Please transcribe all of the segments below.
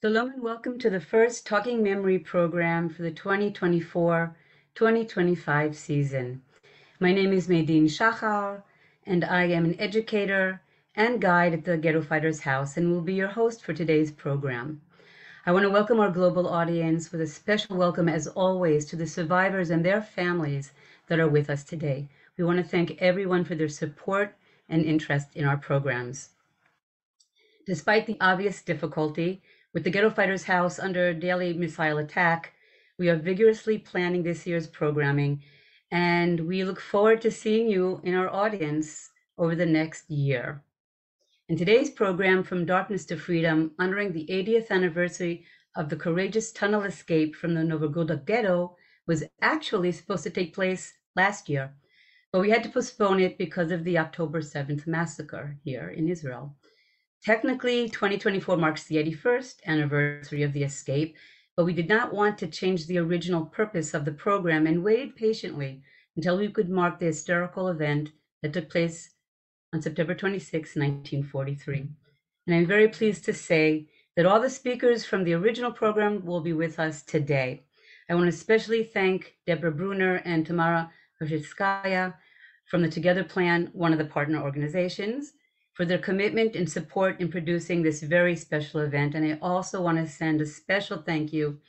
Shalom and welcome to the first Talking Memory program for the 2024-2025 season. My name is Medin Shachar, and I am an educator and guide at the Ghetto Fighters House and will be your host for today's program. I want to welcome our global audience with a special welcome, as always, to the survivors and their families that are with us today. We want to thank everyone for their support and interest in our programs. Despite the obvious difficulty with the Ghetto Fighters House under daily missile attack, we are vigorously planning this year's programming, and we look forward to seeing you in our audience over the next year. In today's program, From Darkness to Freedom, honoring the 80th anniversary of the courageous tunnel escape from the Novogrudok Ghetto, was actually supposed to take place last year, but we had to postpone it because of the October 7th massacre here in Israel. Technically, 2024 marks the 81st anniversary of the escape, but we did not want to change the original purpose of the program and waited patiently until we could mark the historical event that took place on September 26, 1943. And I'm very pleased to say that all the speakers from the original program will be with us today. I want to especially thank Debra Brunner and Tamara Vershitskaya from the Together Plan, one of the partner organizations, for their commitment and support in producing this very special event. And I also want to send a special thank you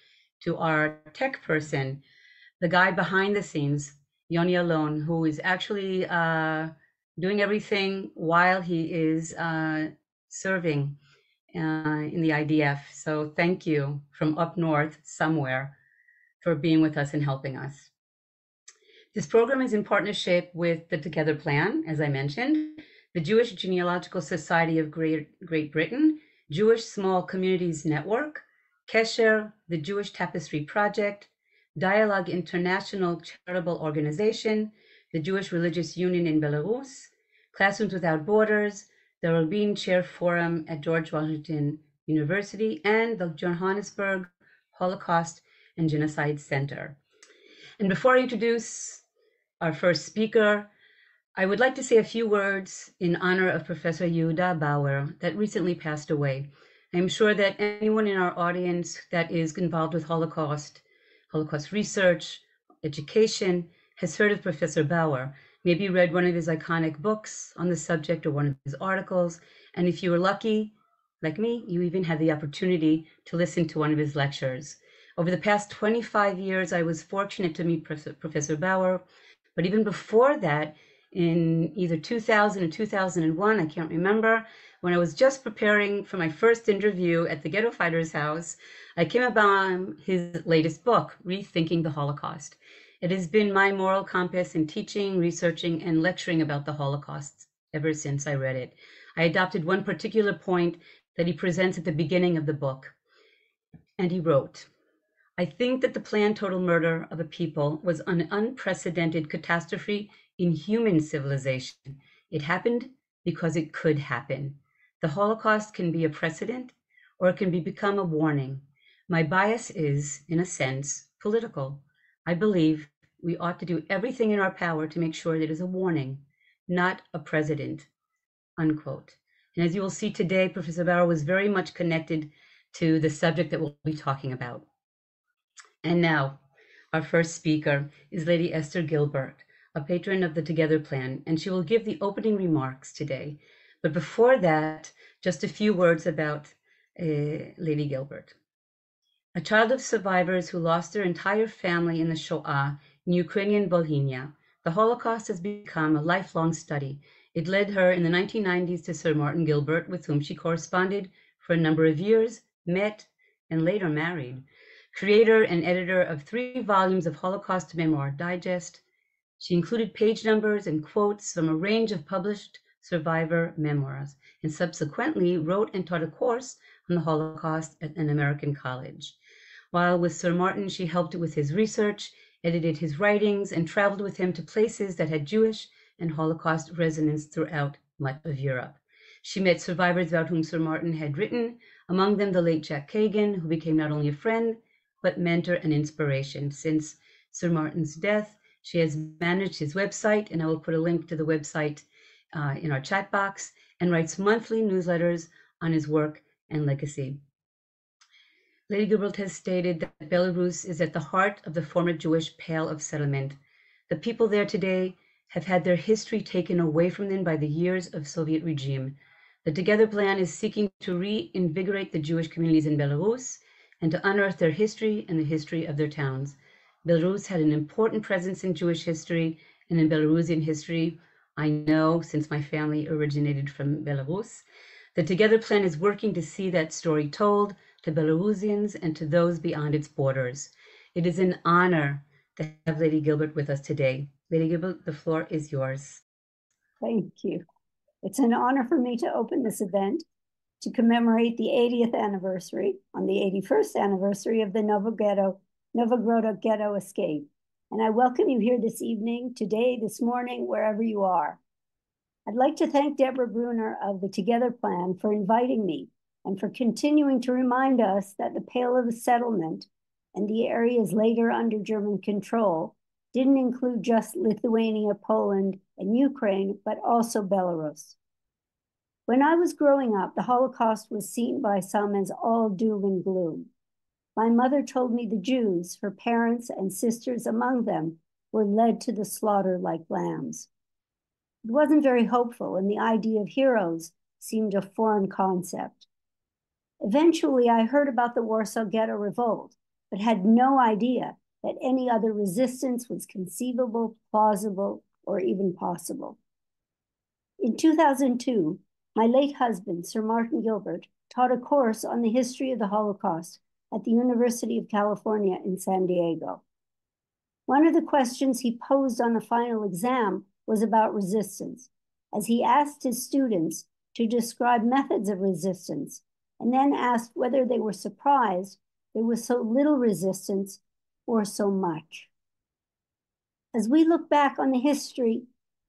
to our tech person, the guy behind the scenes, Yoni Alon, who is actually doing everything while he is serving in the IDF. So thank you from up north somewhere for being with us and helping us. This program is in partnership with the Together Plan, as I mentioned, the Jewish Genealogical Society of Great Britain, Jewish Small Communities Network, Kesher, the Jewish Tapestry Project, Dialogue International Charitable Organization, the Jewish Religious Union in Belarus, Classrooms Without Borders, the Rabin Chair Forum at George Washington University, and the Johannesburg Holocaust and Genocide Center. And before I introduce our first speaker, I would like to say a few words in honor of Professor Yehuda Bauer that recently passed away. I'm sure that anyone in our audience that is involved with Holocaust research, education, has heard of Professor Bauer, maybe read one of his iconic books on the subject or one of his articles. And if you were lucky, like me, you even had the opportunity to listen to one of his lectures. Over the past 25 years, I was fortunate to meet Professor Bauer, but even before that, in either 2000 or 2001, I can't remember, when I was just preparing for my first interview at the Ghetto Fighters House, I came upon his latest book, Rethinking the Holocaust. It has been my moral compass in teaching, researching, and lecturing about the Holocaust ever since I read it. I adopted one particular point that he presents at the beginning of the book, and he wrote, "I think that the planned total murder of a people was an unprecedented catastrophe in human civilization. It happened because it could happen. The Holocaust can be a precedent, or it can become a warning. My bias is, in a sense, political. I believe we ought to do everything in our power to make sure that it is a warning, not a precedent," unquote. And as you will see today, Professor Bauer was very much connected to the subject that we'll be talking about. And now, our first speaker is Lady Esther Gilbert, a patron of the Together Plan, and she will give the opening remarks today. But before that, just a few words about Lady Gilbert. A child of survivors who lost their entire family in the Shoah in Ukrainian Volhynia, the Holocaust has become a lifelong study. It led her in the 1990s to Sir Martin Gilbert, with whom she corresponded for a number of years, met, and later married. Creator and editor of 3 volumes of Holocaust Memoir Digest, she included page numbers and quotes from a range of published survivor memoirs, and subsequently wrote and taught a course on the Holocaust at an American college. While with Sir Martin, she helped with his research, edited his writings, and traveled with him to places that had Jewish and Holocaust resonance throughout much of Europe. She met survivors about whom Sir Martin had written, among them the late Jack Kagan, who became not only a friend, but mentor and inspiration. Since Sir Martin's death, she has managed his website, and I will put a link to the website in our chat box, and writes monthly newsletters on his work and legacy. Lady Gilbert has stated that Belarus is at the heart of the former Jewish Pale of Settlement. The people there today have had their history taken away from them by the years of Soviet regime. The Together Plan is seeking to reinvigorate the Jewish communities in Belarus and to unearth their history and the history of their towns. Belarus had an important presence in Jewish history and in Belarusian history. I know, since my family originated from Belarus. The Together Plan is working to see that story told to Belarusians and to those beyond its borders. It is an honor to have Lady Gilbert with us today. Lady Gilbert, the floor is yours. Thank you. It's an honor for me to open this event to commemorate the 80th anniversary on the 81st anniversary of the Novogrudok Ghetto escape. And I welcome you here this evening, today, this morning, wherever you are. I'd like to thank Debra Brunner of the Together Plan for inviting me and for continuing to remind us that the Pale of the Settlement and the areas later under German control didn't include just Lithuania, Poland, and Ukraine, but also Belarus. When I was growing up, the Holocaust was seen by some as all doom and gloom. My mother told me the Jews, her parents and sisters among them, were led to the slaughter like lambs. It wasn't very hopeful, and the idea of heroes seemed a foreign concept. Eventually, I heard about the Warsaw Ghetto Revolt, but had no idea that any other resistance was conceivable, plausible, or even possible. In 2002, my late husband, Sir Martin Gilbert, taught a course on the history of the Holocaust at the University of California in San Diego. One of the questions he posed on the final exam was about resistance, as he asked his students to describe methods of resistance, and then asked whether they were surprised there was so little resistance or so much. As we look back on the history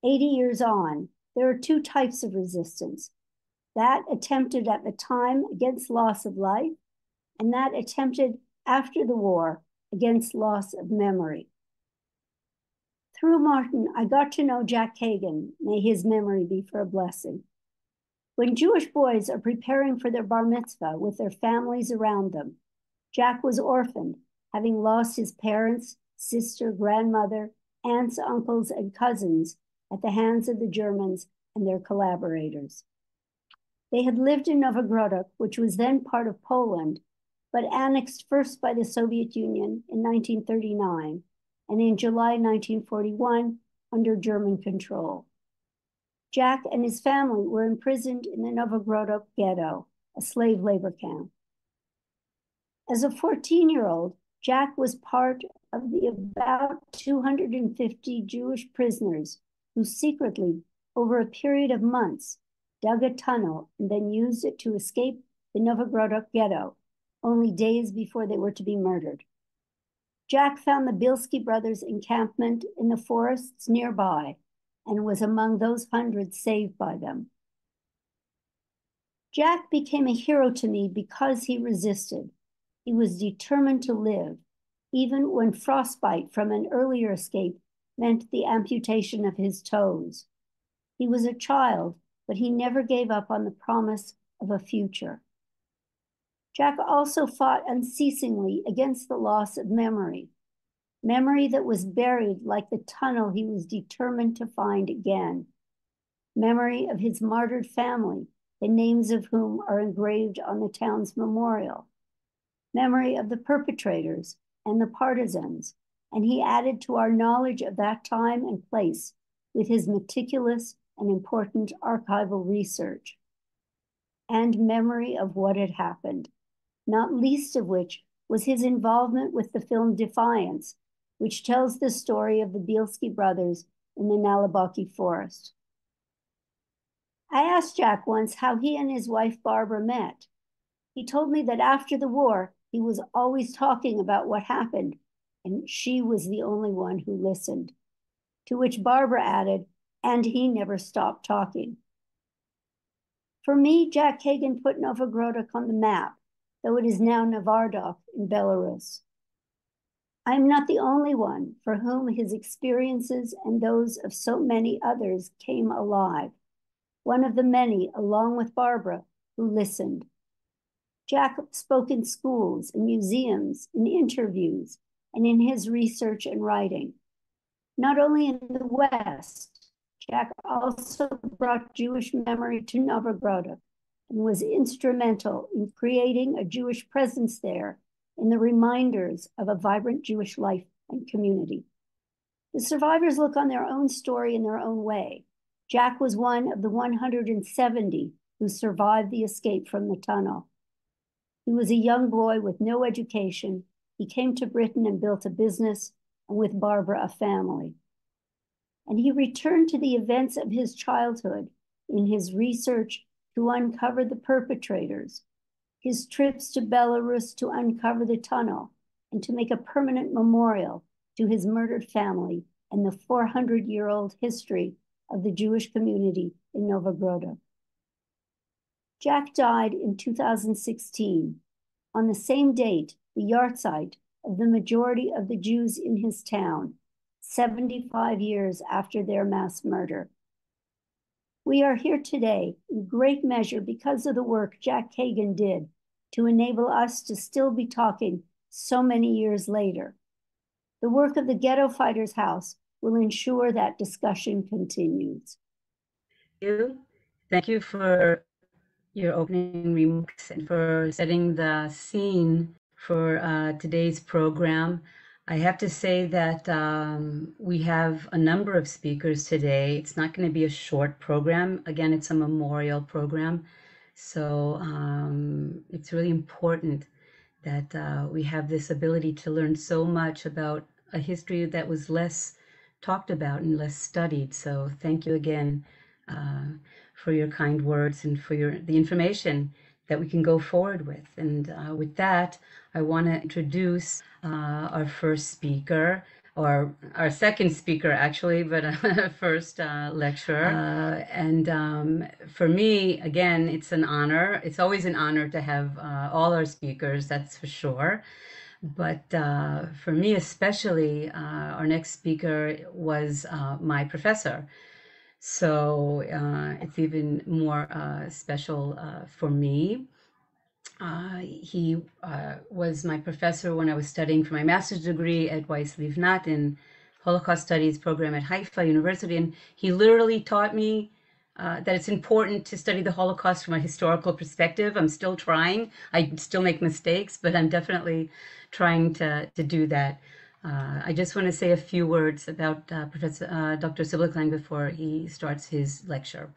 80 years on, there are two types of resistance: that attempted at the time against loss of life, and that attempted after the war against loss of memory. Through Martin, I got to know Jack Kagan, may his memory be for a blessing. When Jewish boys are preparing for their bar mitzvah with their families around them, Jack was orphaned, having lost his parents, sister, grandmother, aunts, uncles, and cousins at the hands of the Germans and their collaborators. They had lived in Novogrudok, which was then part of Poland, but annexed first by the Soviet Union in 1939 and in July 1941 under German control. Jack and his family were imprisoned in the Novogrudok Ghetto, a slave labor camp. As a 14-year-old, Jack was part of the about 250 Jewish prisoners who secretly, over a period of months, dug a tunnel and then used it to escape the Novogrudok Ghetto, only days before they were to be murdered. Jack found the Bielski brothers' encampment in the forests nearby and was among those hundreds saved by them. Jack became a hero to me because he resisted. He was determined to live, even when frostbite from an earlier escape meant the amputation of his toes. He was a child, but he never gave up on the promise of a future. Jack also fought unceasingly against the loss of memory that was buried like the tunnel he was determined to find again. Memory of his martyred family, the names of whom are engraved on the town's memorial. Memory of the perpetrators and the partisans, and he added to our knowledge of that time and place with his meticulous and important archival research. And memory of what had happened, not least of which was his involvement with the film Defiance, which tells the story of the Bielski brothers in the Navardok forest. I asked Jack once how he and his wife Barbara met. He told me that after the war, he was always talking about what happened, and she was the only one who listened. To which Barbara added, and he never stopped talking. For me, Jack Kagan put Novogrudok on the map, though it is now Navardok in Belarus. I am not the only one for whom his experiences and those of so many others came alive. One of the many, along with Barbara, who listened. Jack spoke in schools, in museums, in interviews, and in his research and writing. Not only in the West, Jack also brought Jewish memory to Novogrudok and was instrumental in creating a Jewish presence there in the reminders of a vibrant Jewish life and community. The survivors look on their own story in their own way. Jack was one of the 170 who survived the escape from the tunnel. He was a young boy with no education. He came to Britain and built a business, and with Barbara, a family. And he returned to the events of his childhood in his research to uncover the perpetrators, his trips to Belarus to uncover the tunnel, and to make a permanent memorial to his murdered family and the 400-year-old history of the Jewish community in Novogrudok. Jack died in 2016, on the same date, the yahrzeit of the majority of the Jews in his town, 75 years after their mass murder. We are here today in great measure because of the work Jack Kagan did to enable us to still be talking so many years later. The work of the Ghetto Fighters House will ensure that discussion continues. Thank you for your opening remarks and for setting the scene for today's program. I have to say that we have a number of speakers today. It's not going to be a short program. Again, it's a memorial program. So it's really important that we have this ability to learn so much about a history that was less talked about and less studied. So thank you again for your kind words and for the information that we can go forward with. And with that, I want to introduce our first speaker, or our second speaker actually, but first lecturer. And for me, again, it's an honor. It's always an honor to have all our speakers, that's for sure. But for me especially, our next speaker was my professor. So it's even more special for me. He was my professor when I was studying for my master's degree at Weiss Livnat in Holocaust Studies program at Haifa University. And he literally taught me that it's important to study the Holocaust from a historical perspective. I'm still trying. I still make mistakes, but I'm definitely trying to do that. I just want to say a few words about Professor Dr. Silberklang before he starts his lecture.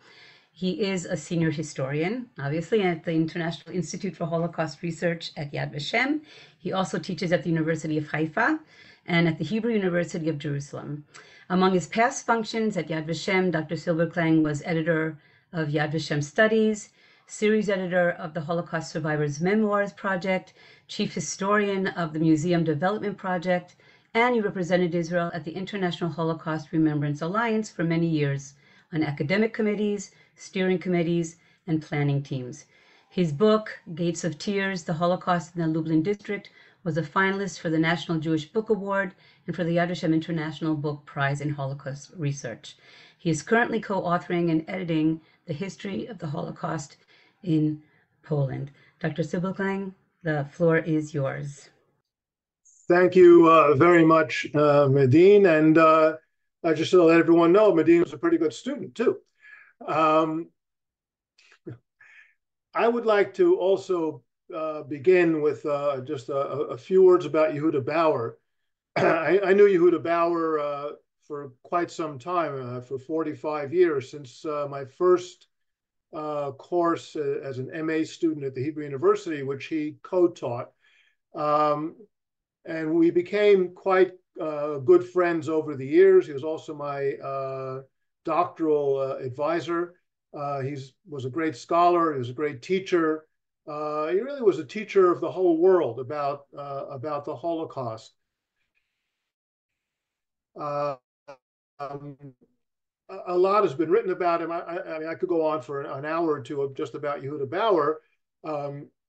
He is a senior historian, obviously, at the International Institute for Holocaust Research at Yad Vashem. He also teaches at the University of Haifa and at the Hebrew University of Jerusalem. Among his past functions at Yad Vashem, Dr. Silberklang was editor of Yad Vashem Studies, series editor of the Holocaust Survivors Memoirs Project, chief historian of the Museum Development Project, and he represented Israel at the International Holocaust Remembrance Alliance for many years on academic committees, steering committees, and planning teams. His book, Gates of Tears, The Holocaust in the Lublin District, was a finalist for the National Jewish Book Award and for the Yad Vashem International Book Prize in Holocaust Research. He is currently co-authoring and editing The History of the Holocaust in Poland. Dr. Silberklang, the floor is yours. Thank you very much, Medine. And just to let everyone know, Medine was a pretty good student, too. I would like to also begin with just a few words about Yehuda Bauer. I knew Yehuda Bauer for quite some time, for 45 years, since my first course as an MA student at the Hebrew University, which he co-taught. And we became quite good friends over the years. He was also my doctoral advisor. He was a great scholar. He was a great teacher. He really was a teacher of the whole world about the Holocaust. A lot has been written about him. I mean, I could go on for an hour or two of just about Yehuda Bauer.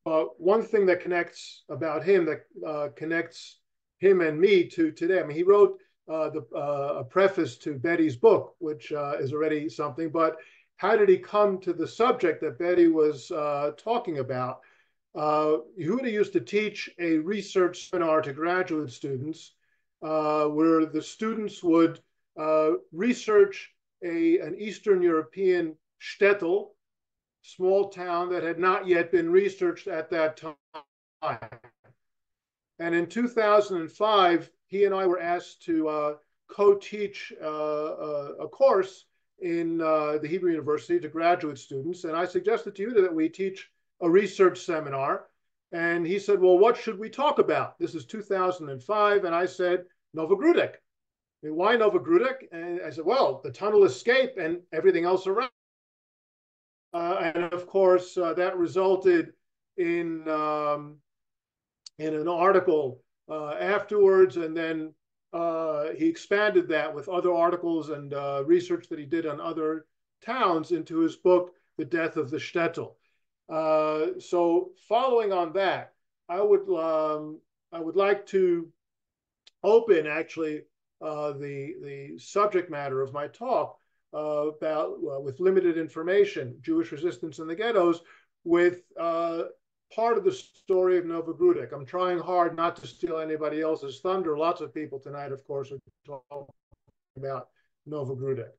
But one thing that connects about him, that connects him and me to today, I mean, he wrote a preface to Betty's book, which is already something. But how did he come to the subject that Betty was talking about? Yehuda used to teach a research seminar to graduate students where the students would research an Eastern European shtetl, small town that had not yet been researched at that time. And in 2005, he and I were asked to co-teach a course in the Hebrew University to graduate students. And I suggested to you that we teach a research seminar. And he said, well, what should we talk about? This is 2005. And I said, Novogrudok. Why Novogrudok? And I said, well, the tunnel escape and everything else around. And of course, that resulted in an article afterwards. And then he expanded that with other articles and research that he did on other towns into his book, The Death of the Shtetl. So following on that, I would like to open actually the subject matter of my talk about with limited information, Jewish resistance in the ghettos, with part of the story of Novogrudok. I'm trying hard not to steal anybody else's thunder. Lots of people tonight, of course, are talking about Novogrudok.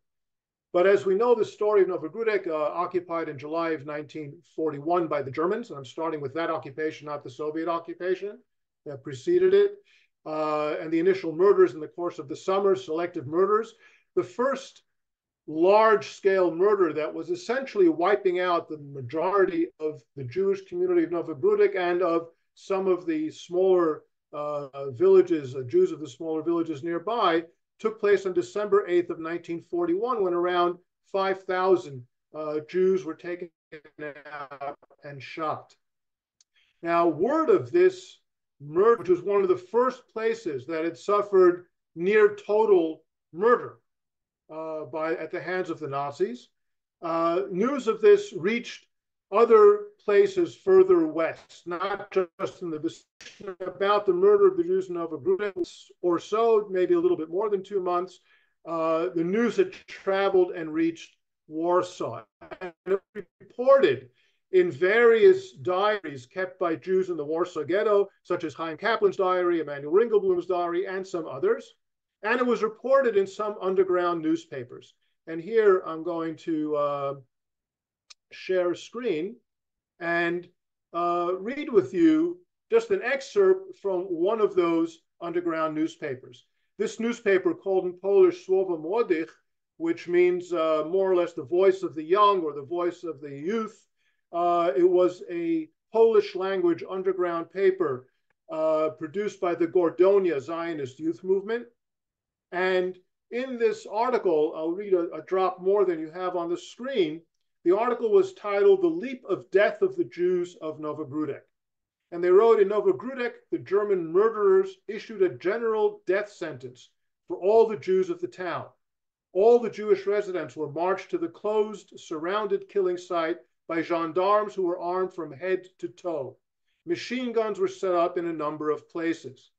But as we know, the story of Novogrudok, occupied in July of 1941 by the Germans, and I'm starting with that occupation, not the Soviet occupation that preceded it, and the initial murders in the course of the summer, selective murders. The first large-scale murder that was essentially wiping out the majority of the Jewish community of Novogrudok and of some of the smaller villages, Jews of the smaller villages nearby, took place on December 8th of 1941, when around 5,000 Jews were taken out and shot. Now, word of this murder, which was one of the first places that had suffered near total murder at the hands of the Nazis, news of this reached other places further west, not just in the vicinity. About the murder of the Jews in Novogrudok or so, maybe a little bit more than 2 months, the news had traveled and reached Warsaw. And it reported in various diaries kept by Jews in the Warsaw Ghetto, such as Chaim Kaplan's diary, Emanuel Ringelblum's diary, and some others. And it was reported in some underground newspapers. And here I'm going to share a screen and read with you just an excerpt from one of those underground newspapers. This newspaper, called in Polish Słowo Młodych, which means more or less the voice of the young or the voice of the youth. It was a Polish language underground paper produced by the Gordonia Zionist youth movement. And in this article, I'll read a drop more than you have on the screen. The article was titled "The Leap of Death of the Jews of Novogrudok." And they wrote, in Novogrudok, the German murderers issued a general death sentence for all the Jews of the town. All the Jewish residents were marched to the closed, surrounded killing site by gendarmes who were armed from head to toe. Machine guns were set up in a number of places.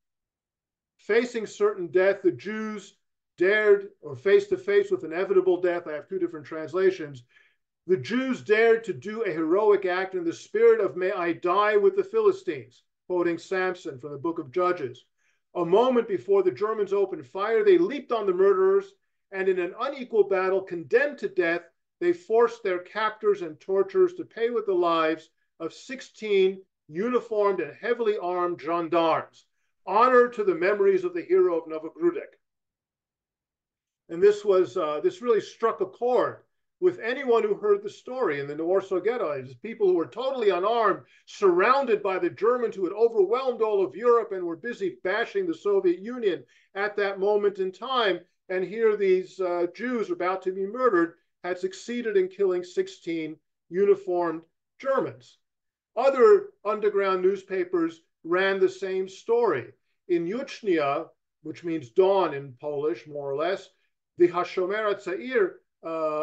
Facing certain death, the Jews dared, or face to face with inevitable death, I have two different translations, the Jews dared to do a heroic act in the spirit of "may I die with the Philistines," quoting Samson from the book of Judges. A moment before the Germans opened fire, they leaped on the murderers, and in an unequal battle, condemned to death, they forced their captors and torturers to pay with the lives of 16 uniformed and heavily armed gendarmes. Honor to the memories of the hero of Novogrudok. And this really struck a chord with anyone who heard the story in the Warsaw Ghetto. It was people who were totally unarmed, surrounded by the Germans who had overwhelmed all of Europe and were busy bashing the Soviet Union at that moment in time. And here these Jews about to be murdered had succeeded in killing 16 uniformed Germans. Other underground newspapers ran the same story. In Juchnia, which means dawn in Polish, more or less, the Hashomer Hatzair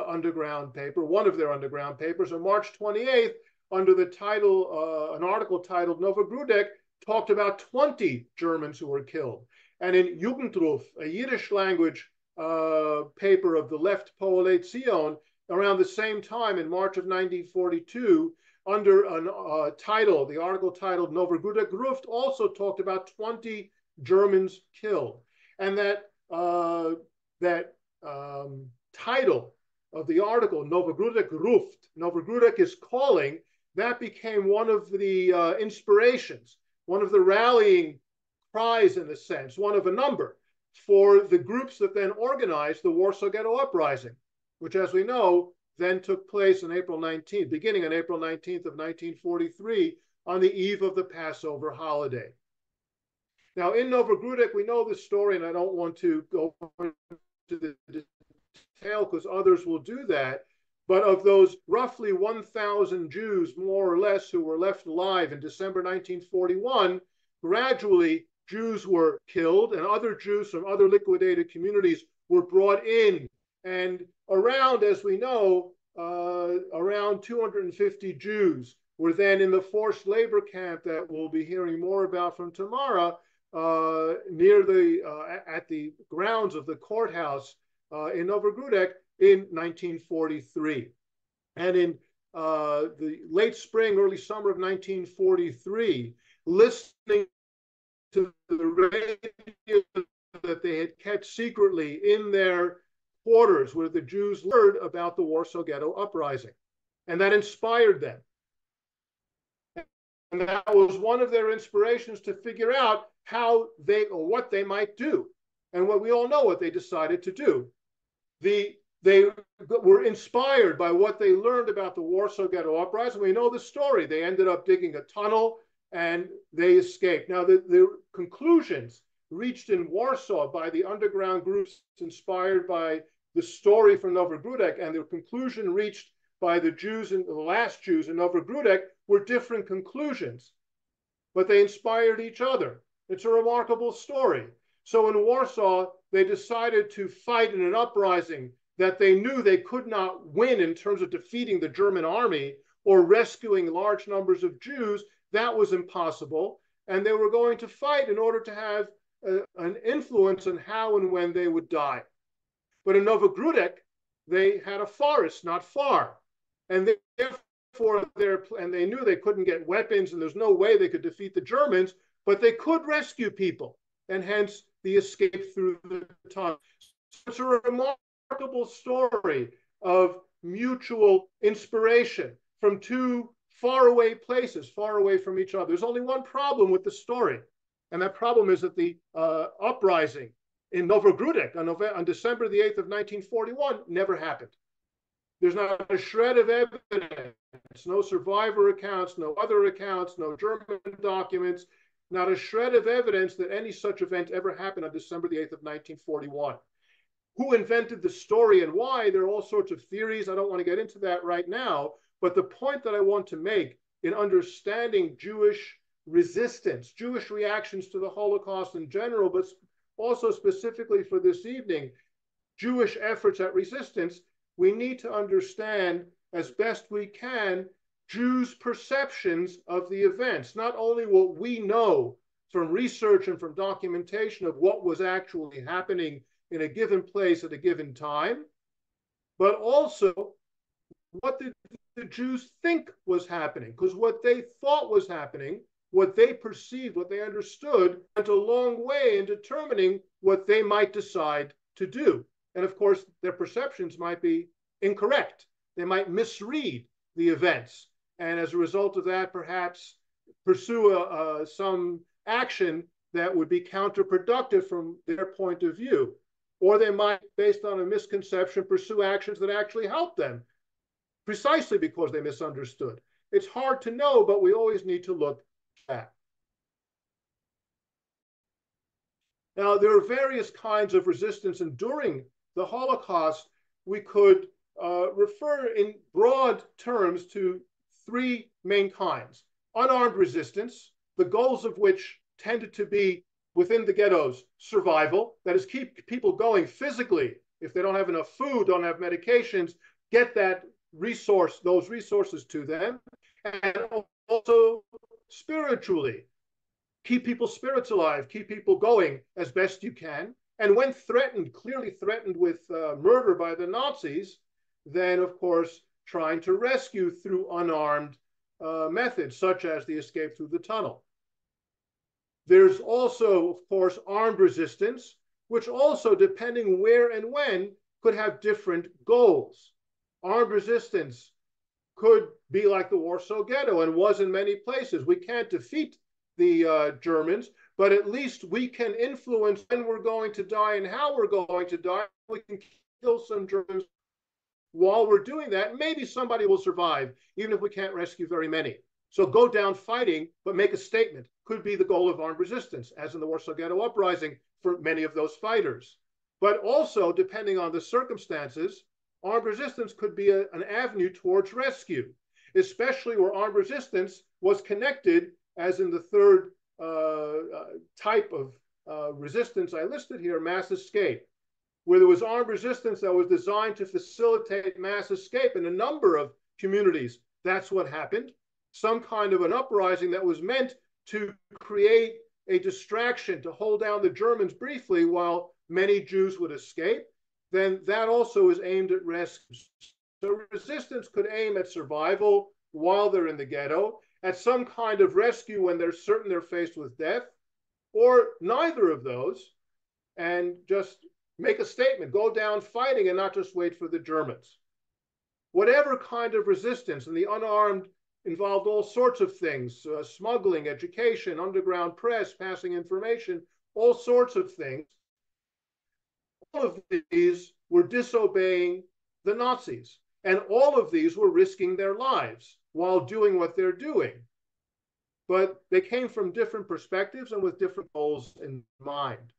underground paper, one of their underground papers, on March 28th, under the title, an article titled "Novogrudok," talked about 20 Germans who were killed. And in Jugendruf, a Yiddish language paper of the left Poale Zion, around the same time in March of 1942, under a title, the article titled Novogrudok Gruft, also talked about 20 Germans killed. And that title of the article, Novogrudok Ruft, Novogrudok is calling, that became one of the inspirations, one of the rallying cries in a sense, one of a number for the groups that then organized the Warsaw Ghetto Uprising, which, as we know, then took place on April 19th, beginning on April 19th of 1943, on the eve of the Passover holiday. Now, in Novogrudok, we know this story, and I don't want to go into the detail because others will do that, but of those roughly 1,000 Jews, more or less, who were left alive in December 1941, gradually Jews were killed, and other Jews from other liquidated communities were brought in. And around, as we know, around 250 Jews were then in the forced labor camp that we'll be hearing more about from Tamara, near at the grounds of the courthouse in Novogrudok in 1943. And in the late spring, early summer of 1943, listening to the radio that they had kept secretly in their quarters where the Jews learned about the Warsaw Ghetto Uprising. And that inspired them. And that was one of their inspirations to figure out how they, or what they might do. And what we all know what they decided to do. They were inspired by what they learned about the Warsaw Ghetto Uprising. We know the story. They ended up digging a tunnel and they escaped. Now, the conclusions reached in Warsaw by the underground groups inspired by the story from Novogrudok, and the conclusion reached by the Jews, and the last Jews in Novogrudok, were different conclusions, but they inspired each other. It's a remarkable story. So in Warsaw, they decided to fight in an uprising that they knew they could not win in terms of defeating the German army or rescuing large numbers of Jews. That was impossible. And they were going to fight in order to have an influence on how and when they would die. But in Novogrudok, they had a forest not far. And therefore, they knew they couldn't get weapons and there's no way they could defeat the Germans, but they could rescue people, and hence the escape through the tunnel. It's a remarkable story of mutual inspiration from two faraway places, far away from each other. There's only one problem with the story, and that problem is that the uprising in Novogrudok on December the 8th of 1941 never happened. There's not a shred of evidence, no survivor accounts, no other accounts, no German documents, not a shred of evidence that any such event ever happened on December the 8th of 1941. Who invented the story and why? There are all sorts of theories. I don't want to get into that right now. But the point that I want to make in understanding Jewish resistance, Jewish reactions to the Holocaust in general, but also specifically for this evening, Jewish efforts at resistance, we need to understand as best we can Jews' perceptions of the events, not only what we know from research and from documentation of what was actually happening in a given place at a given time, but also what did the Jews think was happening? Because what they thought was happening, what they perceived, what they understood, went a long way in determining what they might decide to do. And of course, their perceptions might be incorrect. They might misread the events. And as a result of that, perhaps pursue some action that would be counterproductive from their point of view. Or they might, based on a misconception, pursue actions that actually help them, precisely because they misunderstood. It's hard to know, but we always need to look at. Now, there are various kinds of resistance, and during the Holocaust, we could refer in broad terms to three main kinds. Unarmed resistance, the goals of which tended to be within the ghettos, survival, that is, keep people going physically. If they don't have enough food, don't have medications, get that resource, those resources to them. And also spiritually, keep people's spirits alive, keep people going as best you can. And when threatened, clearly threatened with murder by the Nazis, then of course trying to rescue through unarmed methods, such as the escape through the tunnel. There's also, of course, armed resistance, which also, depending where and when, could have different goals. Armed resistance could be like the Warsaw Ghetto and was in many places. We can't defeat the Germans, but at least we can influence when we're going to die and how we're going to die. We can kill some Germans while we're doing that. Maybe somebody will survive, even if we can't rescue very many. So go down fighting, but make a statement, could be the goal of armed resistance, as in the Warsaw Ghetto Uprising for many of those fighters. But also, depending on the circumstances, armed resistance could be an avenue towards rescue, especially where armed resistance was connected, as in the third type of resistance I listed here, mass escape, where there was armed resistance that was designed to facilitate mass escape in a number of communities. That's what happened. Some kind of an uprising that was meant to create a distraction, to hold down the Germans briefly while many Jews would escape. Then that also is aimed at rescue. So resistance could aim at survival while they're in the ghetto, at some kind of rescue when they're certain they're faced with death, or neither of those, and just make a statement, go down fighting and not just wait for the Germans. Whatever kind of resistance, and the unarmed involved all sorts of things, smuggling, education, underground press, passing information, all sorts of things. All of these were disobeying the Nazis, and all of these were risking their lives while doing what they're doing. But they came from different perspectives and with different goals in mind.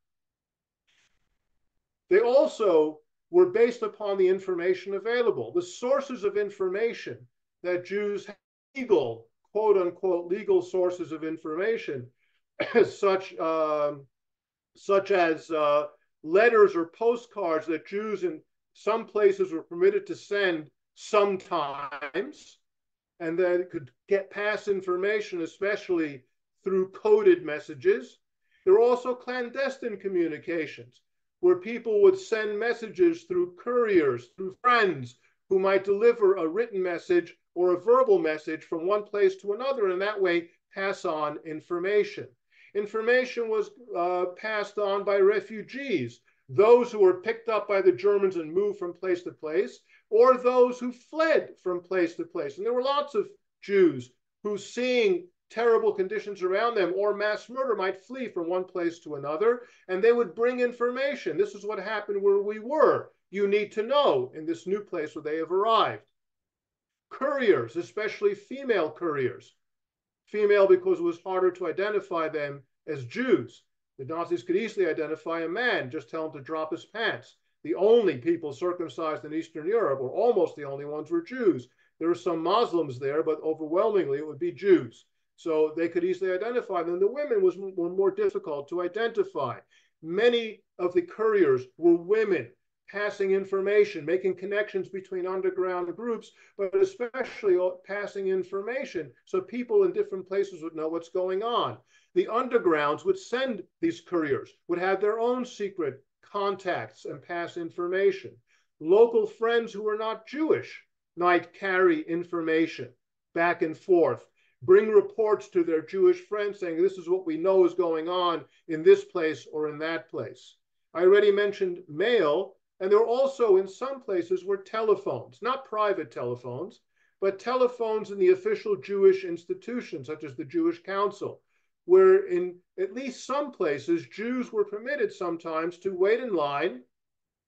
They also were based upon the information available. The sources of information that Jews had, legal, quote unquote, legal sources of information, such as letters or postcards that Jews in some places were permitted to send sometimes, and that could pass information, especially through coded messages. There were also clandestine communications, where people would send messages through couriers, through friends, who might deliver a written message or a verbal message from one place to another, and that way pass on information. Information was passed on by refugees, those who were picked up by the Germans and moved from place to place, or those who fled from place to place. And there were lots of Jews who, seeing terrible conditions around them or mass murder, might flee from one place to another, and they would bring information. This is what happened where we were. You need to know in this new place where they have arrived. Couriers, especially female couriers. Female because it was harder to identify them as Jews. The Nazis could easily identify a man, just tell him to drop his pants. The only people circumcised in Eastern Europe, or almost the only ones, were Jews. There were some Muslims there, but overwhelmingly it would be Jews. So they could easily identify them. The women were more difficult to identify. Many of the couriers were women, passing information, making connections between underground groups, but especially passing information so people in different places would know what's going on. The undergrounds would send these couriers, would have their own secret contacts and pass information. Local friends who were not Jewish might carry information back and forth, bring reports to their Jewish friends saying, this is what we know is going on in this place or in that place. I already mentioned mail, and there also in some places were telephones, not private telephones, but telephones in the official Jewish institutions, such as the Jewish Council, where in at least some places, Jews were permitted sometimes to wait in line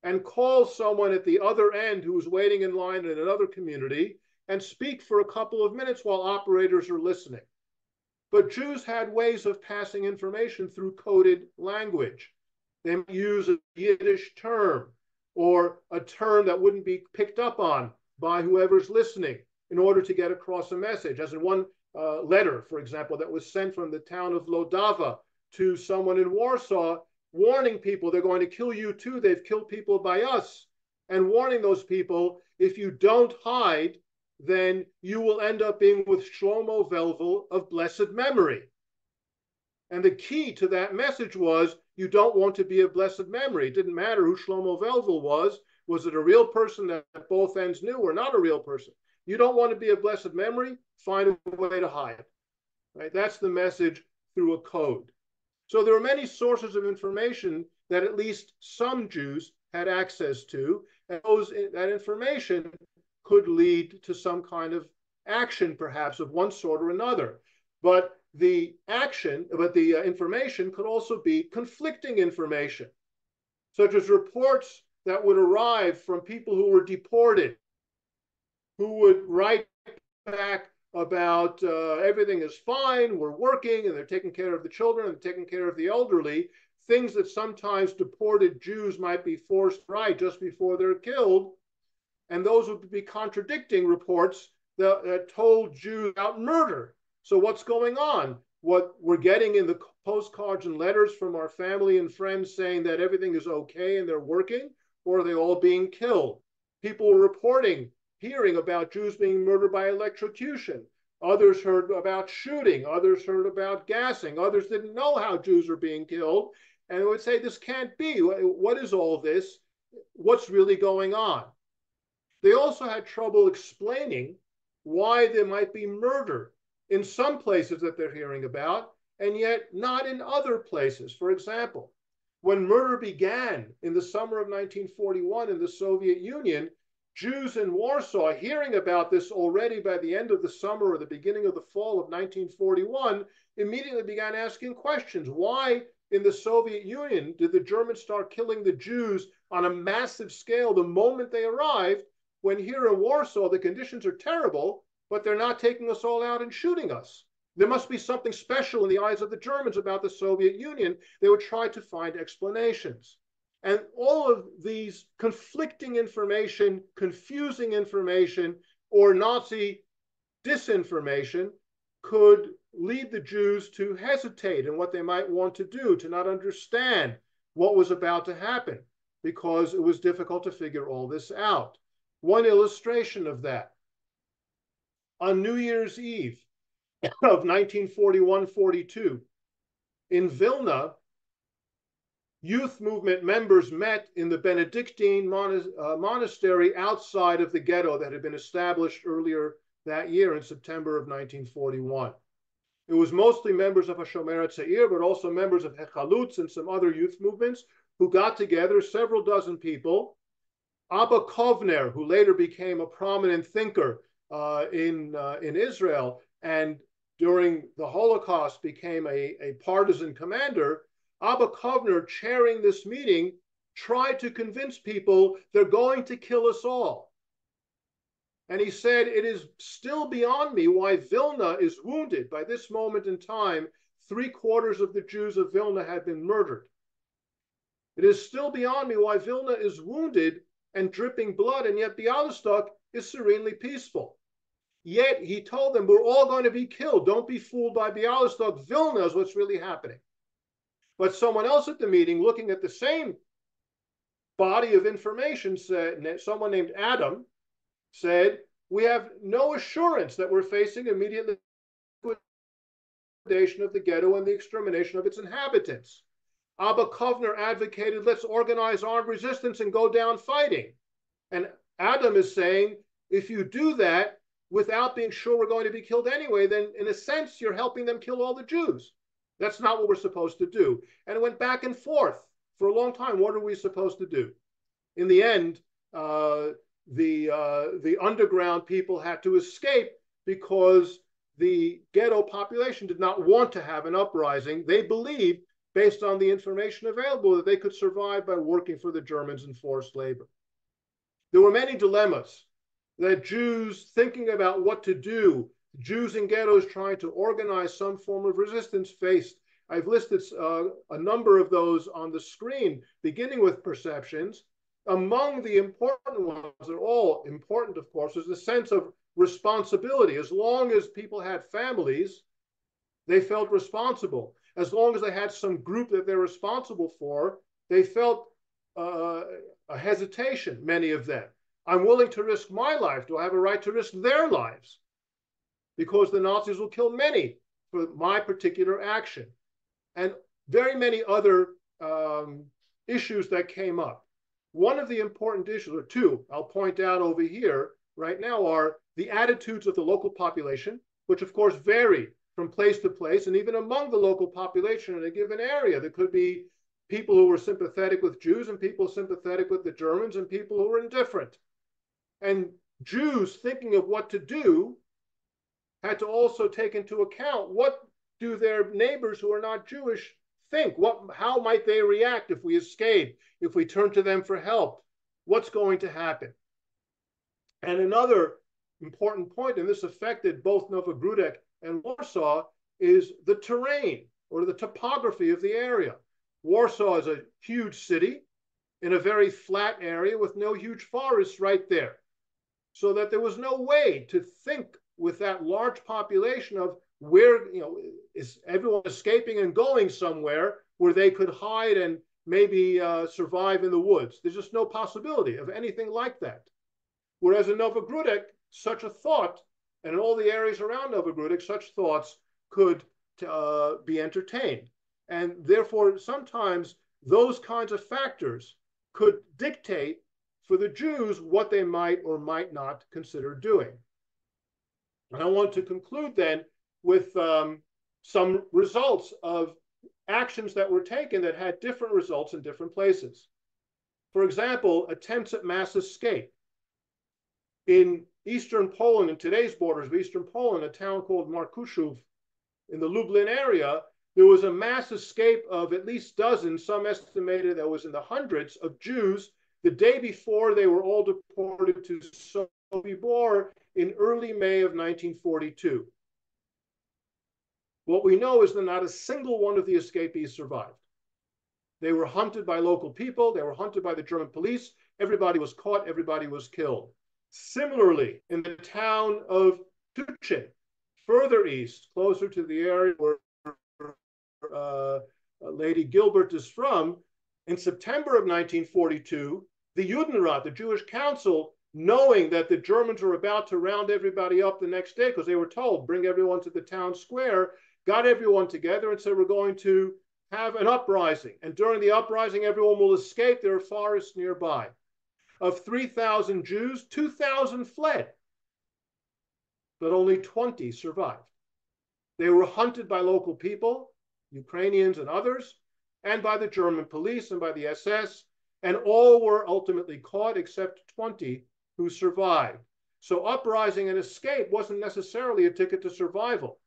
and call someone at the other end who was waiting in line in another community and speak for a couple of minutes while operators are listening. But Jews had ways of passing information through coded language. They might use a Yiddish term or a term that wouldn't be picked up on by whoever's listening in order to get across a message. As in one letter, for example, that was sent from the town of Lodava to someone in Warsaw, warning people they're going to kill you too, they've killed people by us, and warning those people, if you don't hide, then you will end up being with Shlomo Velvel of blessed memory. And the key to that message was, you don't want to be of blessed memory. It didn't matter who Shlomo Velvel was. Was it a real person that both ends knew or not a real person? You don't want to be of blessed memory? find a way to hide. Right? That's the message through a code. So there are many sources of information that at least some Jews had access to, and that information could lead to some kind of action, perhaps of one sort or another. But the information could also be conflicting information, such as reports that would arrive from people who were deported, who would write back about everything is fine, we're working, and they're taking care of the children and taking care of the elderly, things that sometimes deported Jews might be forced to write just before they're killed. And those would be contradicting reports that told Jews about murder. So what's going on? What we're getting in the postcards and letters from our family and friends saying that everything is okay and they're working, or are they all being killed? People were reporting, hearing about Jews being murdered by electrocution. Others heard about shooting. Others heard about gassing. Others didn't know how Jews are being killed. And they would say, this can't be. What is all this? What's really going on? They also had trouble explaining why there might be murder in some places that they're hearing about, and yet not in other places. For example, when murder began in the summer of 1941 in the Soviet Union, Jews in Warsaw, hearing about this already by the end of the summer or the beginning of the fall of 1941, immediately began asking questions. Why in the Soviet Union did the Germans start killing the Jews on a massive scale the moment they arrived, when here in Warsaw the conditions are terrible, but they're not taking us all out and shooting us? There must be something special in the eyes of the Germans about the Soviet Union. They would try to find explanations. And all of these conflicting information, confusing information, or Nazi disinformation could lead the Jews to hesitate in what they might want to do, to not understand what was about to happen, because it was difficult to figure all this out. One illustration of that, on New Year's Eve of 1941-42, in Vilna, youth movement members met in the Benedictine monastery outside of the ghetto that had been established earlier that year in September of 1941. It was mostly members of HaShomer HaTzair, but also members of Hechalutz and some other youth movements who got together, several dozen people. Abba Kovner, who later became a prominent thinker in Israel and during the Holocaust became a partisan commander, Abba Kovner, chairing this meeting, tried to convince people they're going to kill us all. And he said, it is still beyond me why Vilna is wounded. By this moment in time, 3/4 of the Jews of Vilna had been murdered. It is still beyond me why Vilna is wounded and dripping blood, and yet Bialystok is serenely peaceful. Yet he told them, we're all going to be killed. Don't be fooled by Bialystok. Vilna is what's really happening. But someone else at the meeting, looking at the same body of information, said, someone named Adam, said, we have no assurance that we're facing immediate liquidation of the ghetto and the extermination of its inhabitants. Abba Kovner advocated, let's organize armed resistance and go down fighting. And Adam is saying, if you do that without being sure we're going to be killed anyway, then in a sense, you're helping them kill all the Jews. That's not what we're supposed to do. And it went back and forth for a long time. What are we supposed to do? In the end, the underground people had to escape because the ghetto population did not want to have an uprising. They believed, based on the information available, that they could survive by working for the Germans in forced labor. There were many dilemmas that Jews thinking about what to do, Jews in ghettos trying to organize some form of resistance faced. I've listed a number of those on the screen, beginning with perceptions. Among the important ones, they're all important, of course, is the sense of responsibility. As long as people had families, they felt responsible. As long as they had some group that they're responsible for, they felt a hesitation, many of them. I'm willing to risk my life. Do I have a right to risk their lives? Because the Nazis will kill many for my particular action. And very many other issues that came up. One of the important issues, or two, I'll point out over here right now, are the attitudes of the local population. which of course vary from place to place and even among the local population in a given area. There could be people who were sympathetic with Jews and people sympathetic with the Germans and people who were indifferent. And Jews thinking of what to do had to also take into account what do their neighbors who are not Jewish think? How might they react if we escape, if we turn to them for help? What's going to happen? And another important point, and this affected both Novogrudok and Warsaw, is the terrain or the topography of the area. Warsaw is a huge city in a very flat area with no huge forests right there. So that there was no way to think with that large population of where, is everyone escaping and going somewhere where they could hide and maybe survive in the woods. There's just no possibility of anything like that. Whereas in Novogrudok, such a thought, and in all the areas around Novogrudok, such thoughts could be entertained. And therefore, sometimes those kinds of factors could dictate for the Jews what they might or might not consider doing. And I want to conclude then with some results of actions that were taken that had different results in different places. For example, attempts at mass escape. In eastern Poland, in today's borders of eastern Poland, a town called Markuszów in the Lublin area, there was a mass escape of at least dozens, some estimated that was in the hundreds of Jews the day before they were all deported to Sobibor in early May of 1942. What we know is that not a single one of the escapees survived. They were hunted by local people. They were hunted by the German police. Everybody was caught. Everybody was killed. Similarly, in the town of Tuchin, further east, closer to the area where Lady Gilbert is from, in September of 1942, the Judenrat, the Jewish Council, knowing that the Germans were about to round everybody up the next day, because they were told, bring everyone to the town square, got everyone together and said, we're going to have an uprising. And during the uprising, everyone will escape. There are forests nearby. Of 3,000 Jews, 2,000 fled, but only 20 survived. They were hunted by local people, Ukrainians and others, and by the German police and by the SS, and all were ultimately caught except 20 who survived. So uprising and escape wasn't necessarily a ticket to survival.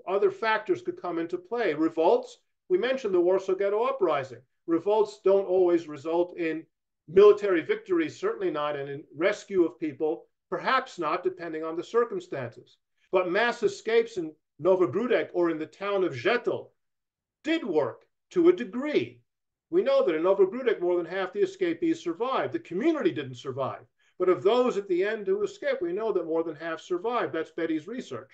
Other factors could come into play. Revolts, we mentioned the Warsaw Ghetto uprising. Revolts don't always result in military victories, certainly not, and in rescue of people, perhaps not, depending on the circumstances. But mass escapes in Novogrudok or in the town of Ghetto did work to a degree. We know that in Novogrudok, more than half the escapees survived. The community didn't survive. But of those at the end who escaped, we know that more than half survived. That's Betty's research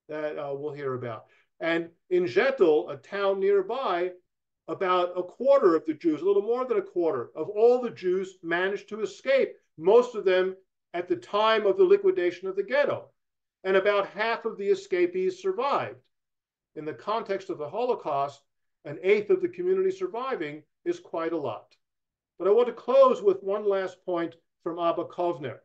that we'll hear about. And in Ghetto, a town nearby, about a quarter of the Jews, a little more than a quarter of all the Jews managed to escape, most of them at the time of the liquidation of the ghetto. And about half of the escapees survived. In the context of the Holocaust, an eighth of the community surviving is quite a lot. But I want to close with one last point from Abba Kovner.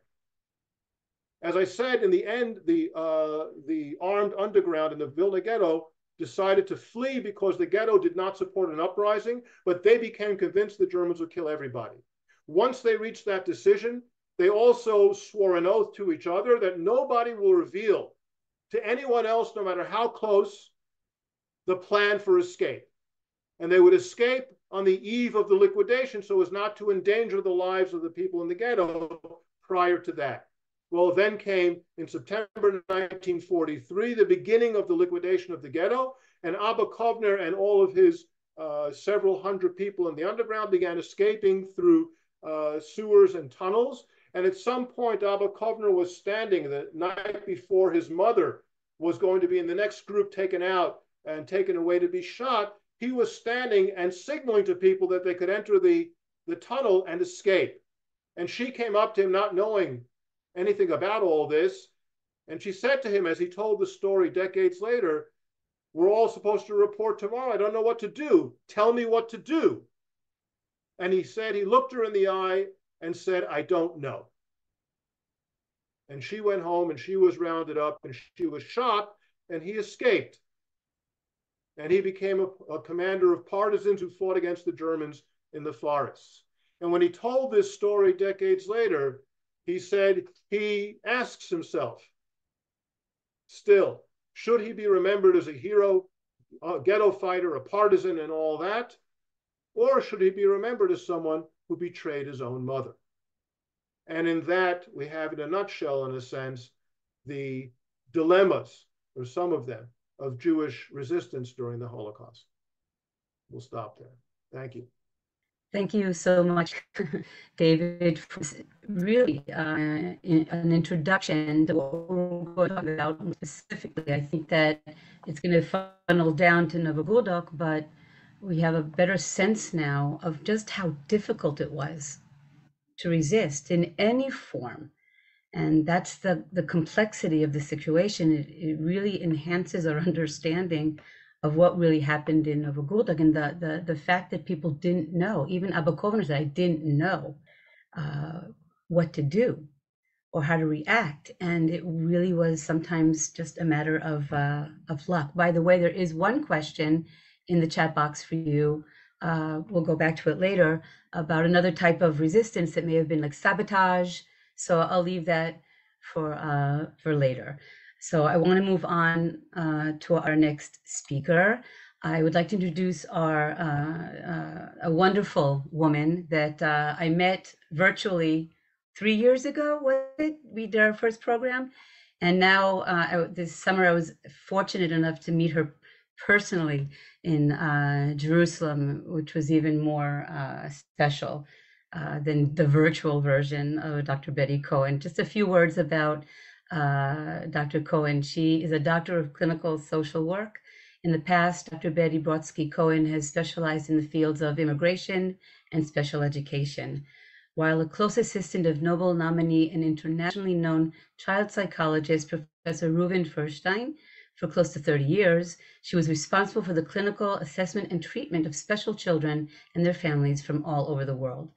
As I said, in the end, the armed underground in the Vilna ghetto decided to flee because the ghetto did not support an uprising, but they became convinced the Germans would kill everybody. Once they reached that decision, they also swore an oath to each other that nobody will reveal to anyone else, no matter how close, the plan for escape. And they would escape on the eve of the liquidation so as not to endanger the lives of the people in the ghetto prior to that. Well, then came in September 1943, the beginning of the liquidation of the ghetto, and Abba Kovner and all of his several hundred people in the underground began escaping through sewers and tunnels. And at some point, Abba Kovner was standing the night before his mother was going to be in the next group taken out and taken away to be shot. He was standing and signaling to people that they could enter the tunnel and escape. And she came up to him not knowing anything about all this. And she said to him, as he told the story decades later, we're all supposed to report tomorrow. I don't know what to do. Tell me what to do. And he said, he looked her in the eye and said, I don't know. And she went home and she was rounded up and she was shot and he escaped. And he became a commander of partisans who fought against the Germans in the forests. And when he told this story decades later, he said he asks himself still, should he be remembered as a hero, a ghetto fighter, a partisan, and all that? Or should he be remembered as someone who betrayed his own mother? And in that, we have, in a nutshell, in a sense, the dilemmas, or some of them, of Jewish resistance during the Holocaust. We'll stop there. Thank you. Thank you so much, David, for really an introduction to what we're going to talk about specifically. I think that it's going to funnel down to Novogrudok, but we have a better sense now of just how difficult it was to resist in any form. And that's the complexity of the situation. It really enhances our understanding of what really happened in Novogrudok, and the fact that people didn't know, even Abba Kovner said, I didn't know what to do or how to react. And it really was sometimes just a matter of luck. By the way, there is one question in the chat box for you. We'll go back to it later, about another type of resistance that may have been like sabotage. So I'll leave that for later. So I want to move on to our next speaker. I would like to introduce a wonderful woman that I met virtually 3 years ago. Was it? We did our first program. And now this summer, I was fortunate enough to meet her personally in Jerusalem, which was even more special than the virtual version of Dr. Betty Cohen. Just a few words about Dr. Cohen. She is a doctor of clinical social work. In the past, Dr. Betty Brodsky Cohen has specialized in the fields of immigration and special education. While a close assistant of Nobel nominee and internationally known child psychologist, Professor Reuven Feuerstein, for close to 30 years, she was responsible for the clinical assessment and treatment of special children and their families from all over the world.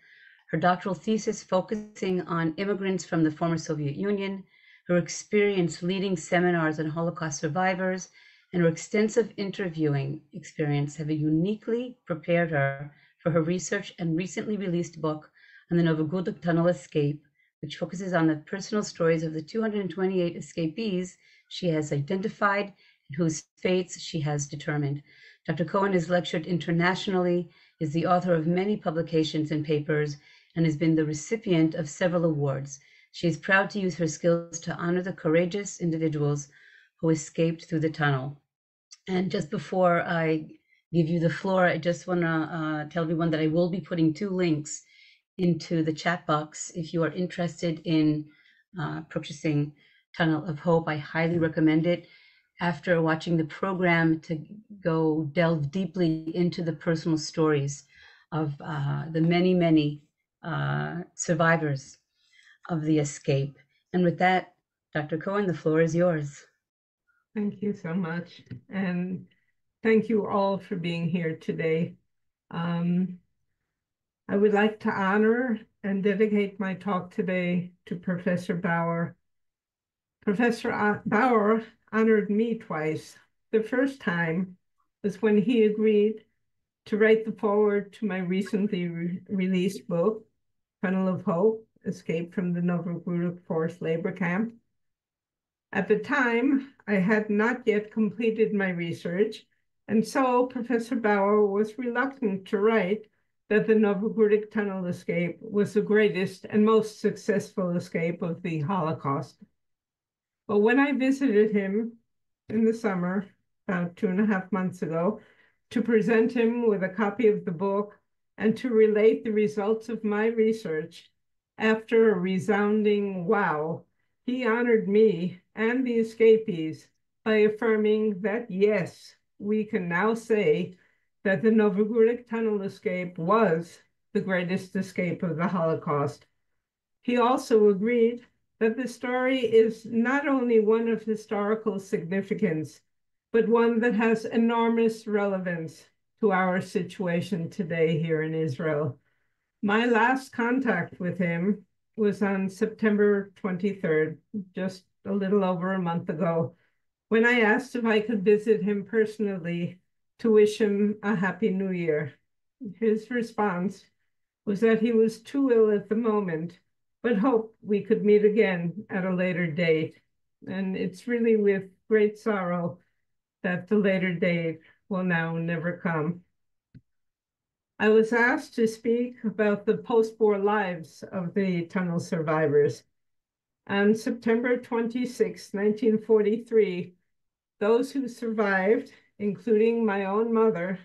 Her doctoral thesis focusing on immigrants from the former Soviet Union, her experience leading seminars on Holocaust survivors, and her extensive interviewing experience have uniquely prepared her for her research and recently released book on the Novogrudok tunnel escape, which focuses on the personal stories of the 228 escapees she has identified and whose fates she has determined. Dr. Cohen has lectured internationally, is the author of many publications and papers, and has been the recipient of several awards. She is proud to use her skills to honor the courageous individuals who escaped through the tunnel. And just before I give you the floor, I just want to tell everyone that I will be putting 2 links into the chat box. If you are interested in purchasing Tunnel of Hope, I highly recommend it. After watching the program, to go delve deeply into the personal stories of the many survivors of the escape. And with that, Dr. Cohen, the floor is yours. Thank you so much. And thank you all for being here today. I would like to honor and dedicate my talk today to Professor Bauer. Professor Bauer honored me twice. The first time was when he agreed to write the foreword to my recently released book, Tunnel of Hope, Escape from the Novogrudok Forced Labor Camp. At the time, I had not yet completed my research, and so Professor Bauer was reluctant to write that the Novogrudok tunnel escape was the greatest and most successful escape of the Holocaust. But when I visited him in the summer, about 2.5 months ago, to present him with a copy of the book and to relate the results of my research, after a resounding wow, he honored me and the escapees by affirming that, yes, we can now say that the Novogrudok tunnel escape was the greatest escape of the Holocaust. He also agreed that the story is not only one of historical significance, but one that has enormous relevance to our situation today here in Israel. My last contact with him was on September 23rd, just a little over a month ago, when I asked if I could visit him personally to wish him a Happy New Year. His response was that he was too ill at the moment, but hoped we could meet again at a later date. And it's really with great sorrow that the later date will now never come. I was asked to speak about the post-war lives of the tunnel survivors. On September 26, 1943, those who survived, including my own mother,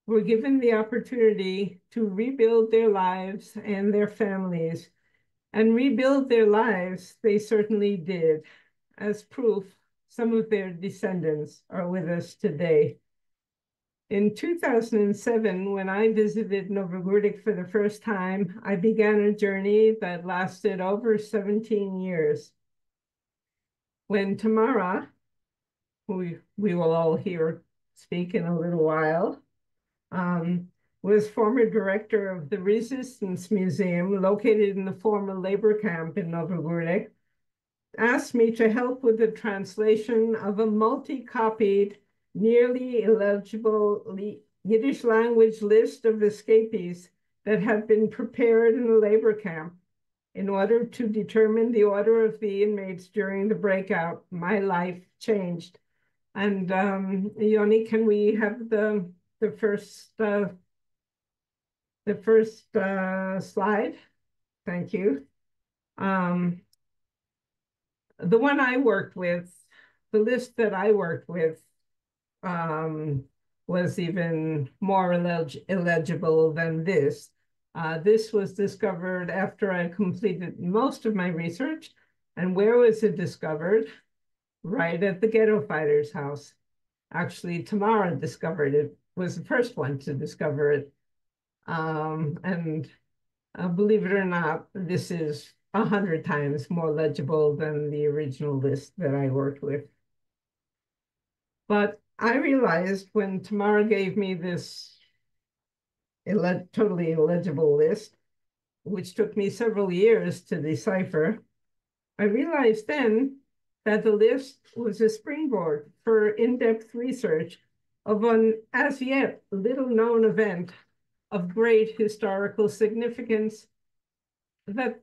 were given the opportunity to rebuild their lives and their families. And rebuild their lives, they certainly did. As proof, some of their descendants are with us today. In 2007, when I visited Novogrudok for the first time, I began a journey that lasted over 17 years. When Tamara, who we will all hear speak in a little while, was former director of the Resistance Museum located in the former labor camp in Novogrudok, asked me to help with the translation of a multi-copied, nearly illegible Yiddish language list of escapees that had been prepared in the labor camp in order to determine the order of the inmates during the breakout. My life changed. And Yoni, can we have the first slide? Thank you. The one I worked with, the list that I worked with, was even more illegible than this. This was discovered after I completed most of my research. And where was it discovered? Right at the Ghetto Fighters' house. Actually, Tamara discovered it, was the first one to discover it. And believe it or not, this is 100 times more legible than the original list that I worked with. But I realized when Tamara gave me this totally illegible list, which took me several years to decipher, I realized then that the list was a springboard for in-depth research of an as yet little known event of great historical significance that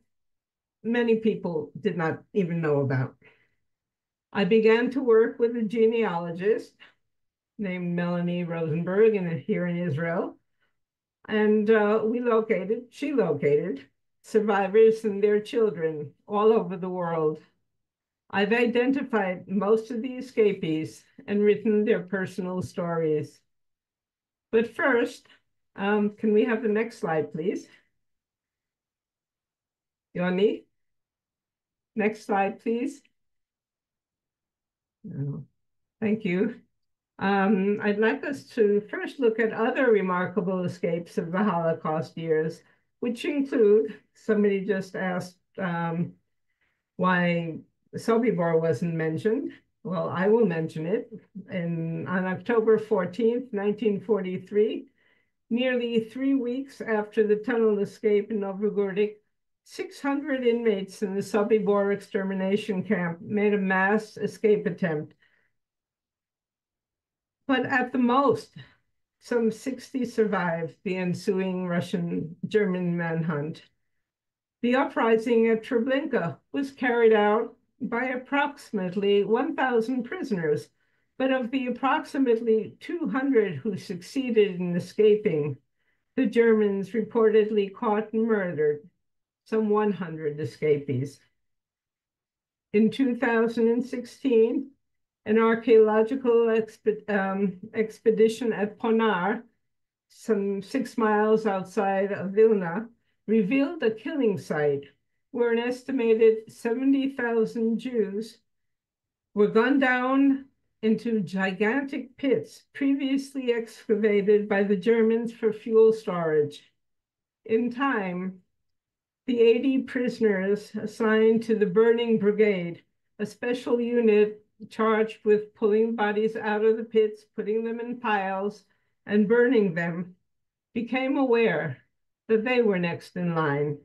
many people did not even know about. I began to work with a genealogist named Melanie Rosenberg here in Israel. And she located survivors and their children all over the world. I've identified most of the escapees and written their personal stories. But first, can we have the next slide, please? Yoni? Next slide, please. No. Thank you. I'd like us to first look at other remarkable escapes of the Holocaust years, which include, somebody just asked why Sobibor wasn't mentioned. Well, I will mention it. On October 14th, 1943, nearly 3 weeks after the tunnel escape in Novogrudok, 600 inmates in the Sobibor extermination camp made a mass escape attempt. But at the most, some 60 survived the ensuing Russian-German manhunt. The uprising at Treblinka was carried out by approximately 1,000 prisoners, but of the approximately 200 who succeeded in escaping, the Germans reportedly caught and murdered some 100 escapees. In 2016, an archaeological expedition at Ponar, some 6 miles outside of Vilna, revealed a killing site where an estimated 70,000 Jews were gunned down into gigantic pits previously excavated by the Germans for fuel storage. In time, the 80 prisoners assigned to the Burning Brigade, a special unit charged with pulling bodies out of the pits, putting them in piles, and burning them, became aware that they were next in line.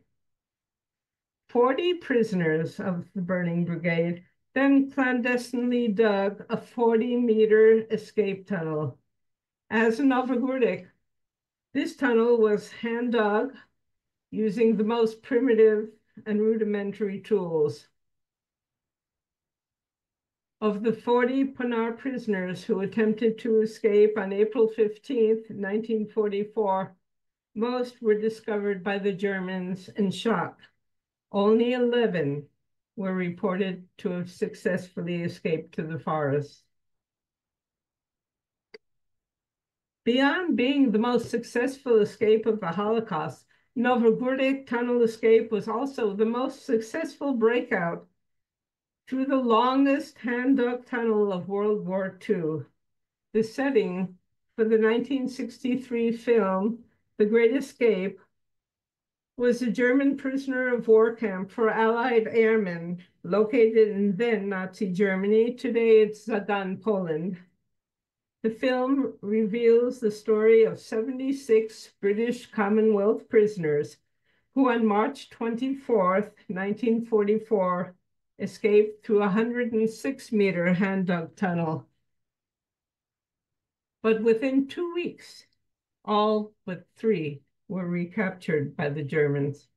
40 prisoners of the burning brigade then clandestinely dug a 40-meter escape tunnel. As in Novogrudok, this tunnel was hand-dug using the most primitive and rudimentary tools. Of the 40 Panar prisoners who attempted to escape on April 15th, 1944, most were discovered by the Germans and shot. Only 11 were reported to have successfully escaped to the forest. Beyond being the most successful escape of the Holocaust, Novogrudok tunnel escape was also the most successful breakout through the longest hand-dug tunnel of World War II. The setting for the 1963 film, The Great Escape, was a German prisoner of war camp for Allied airmen located in then Nazi Germany. Today it's Zagan, Poland. The film reveals the story of 76 British Commonwealth prisoners who on March 24th, 1944, escaped through a 106-meter hand-dug tunnel. But within 2 weeks, all but 3 were recaptured by the Germans.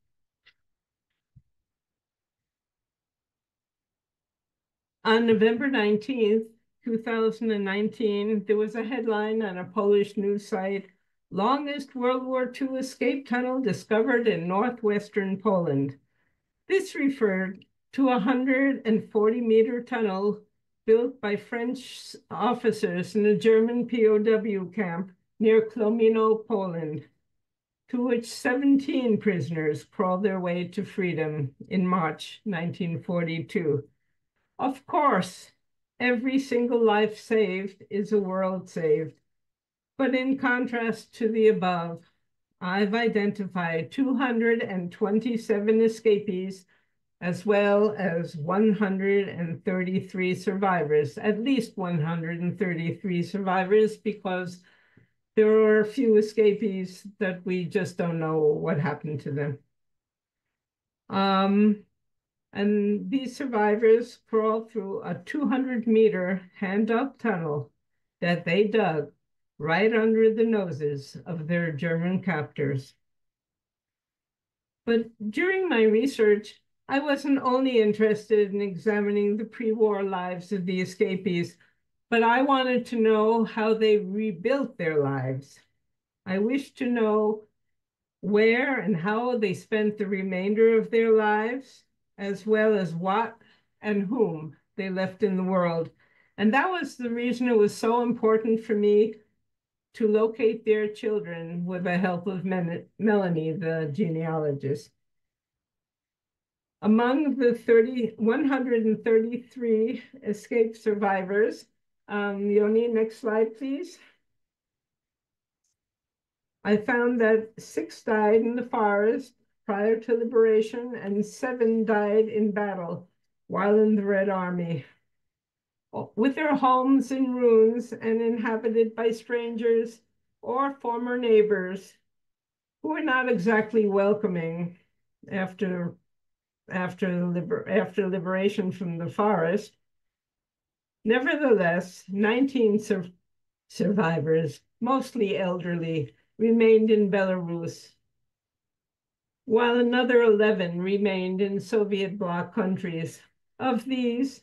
On November 19th, 2019, there was a headline on a Polish news site, "Longest World War II escape tunnel discovered in northwestern Poland." This referred to a 140-meter tunnel built by French officers in a German POW camp near Kłomino, Poland, to which 17 prisoners crawled their way to freedom in March 1942. Of course, every single life saved is a world saved. But in contrast to the above, I've identified 227 escapees as well as 133 survivors, at least 133 survivors, because there are a few escapees that we just don't know what happened to them. And these survivors crawled through a 200-meter hand-dug tunnel that they dug right under the noses of their German captors. But during my research, I wasn't only interested in examining the pre-war lives of the escapees, but I wanted to know how they rebuilt their lives. I wished to know where and how they spent the remainder of their lives, as well as what and whom they left in the world. And that was the reason it was so important for me to locate their children with the help of Melanie, the genealogist. Among the 133 escaped survivors, Yoni, next slide, please. I found that 6 died in the forest prior to liberation and 7 died in battle while in the Red Army. With their homes in ruins and inhabited by strangers or former neighbors who were not exactly welcoming after liberation from the forest. Nevertheless, 19 survivors, mostly elderly, remained in Belarus, while another 11 remained in Soviet bloc countries. Of these,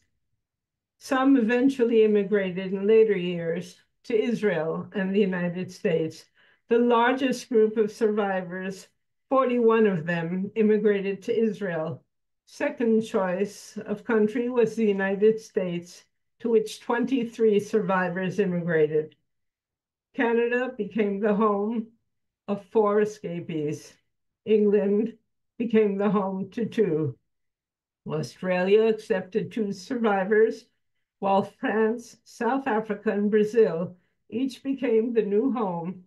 some eventually immigrated in later years to Israel and the United States. The largest group of survivors, 41 of them, immigrated to Israel. Second choice of country was the United States, to which 23 survivors immigrated. Canada became the home of 4 escapees. England became the home to 2. Australia accepted 2 survivors, while France, South Africa, and Brazil each became the new homes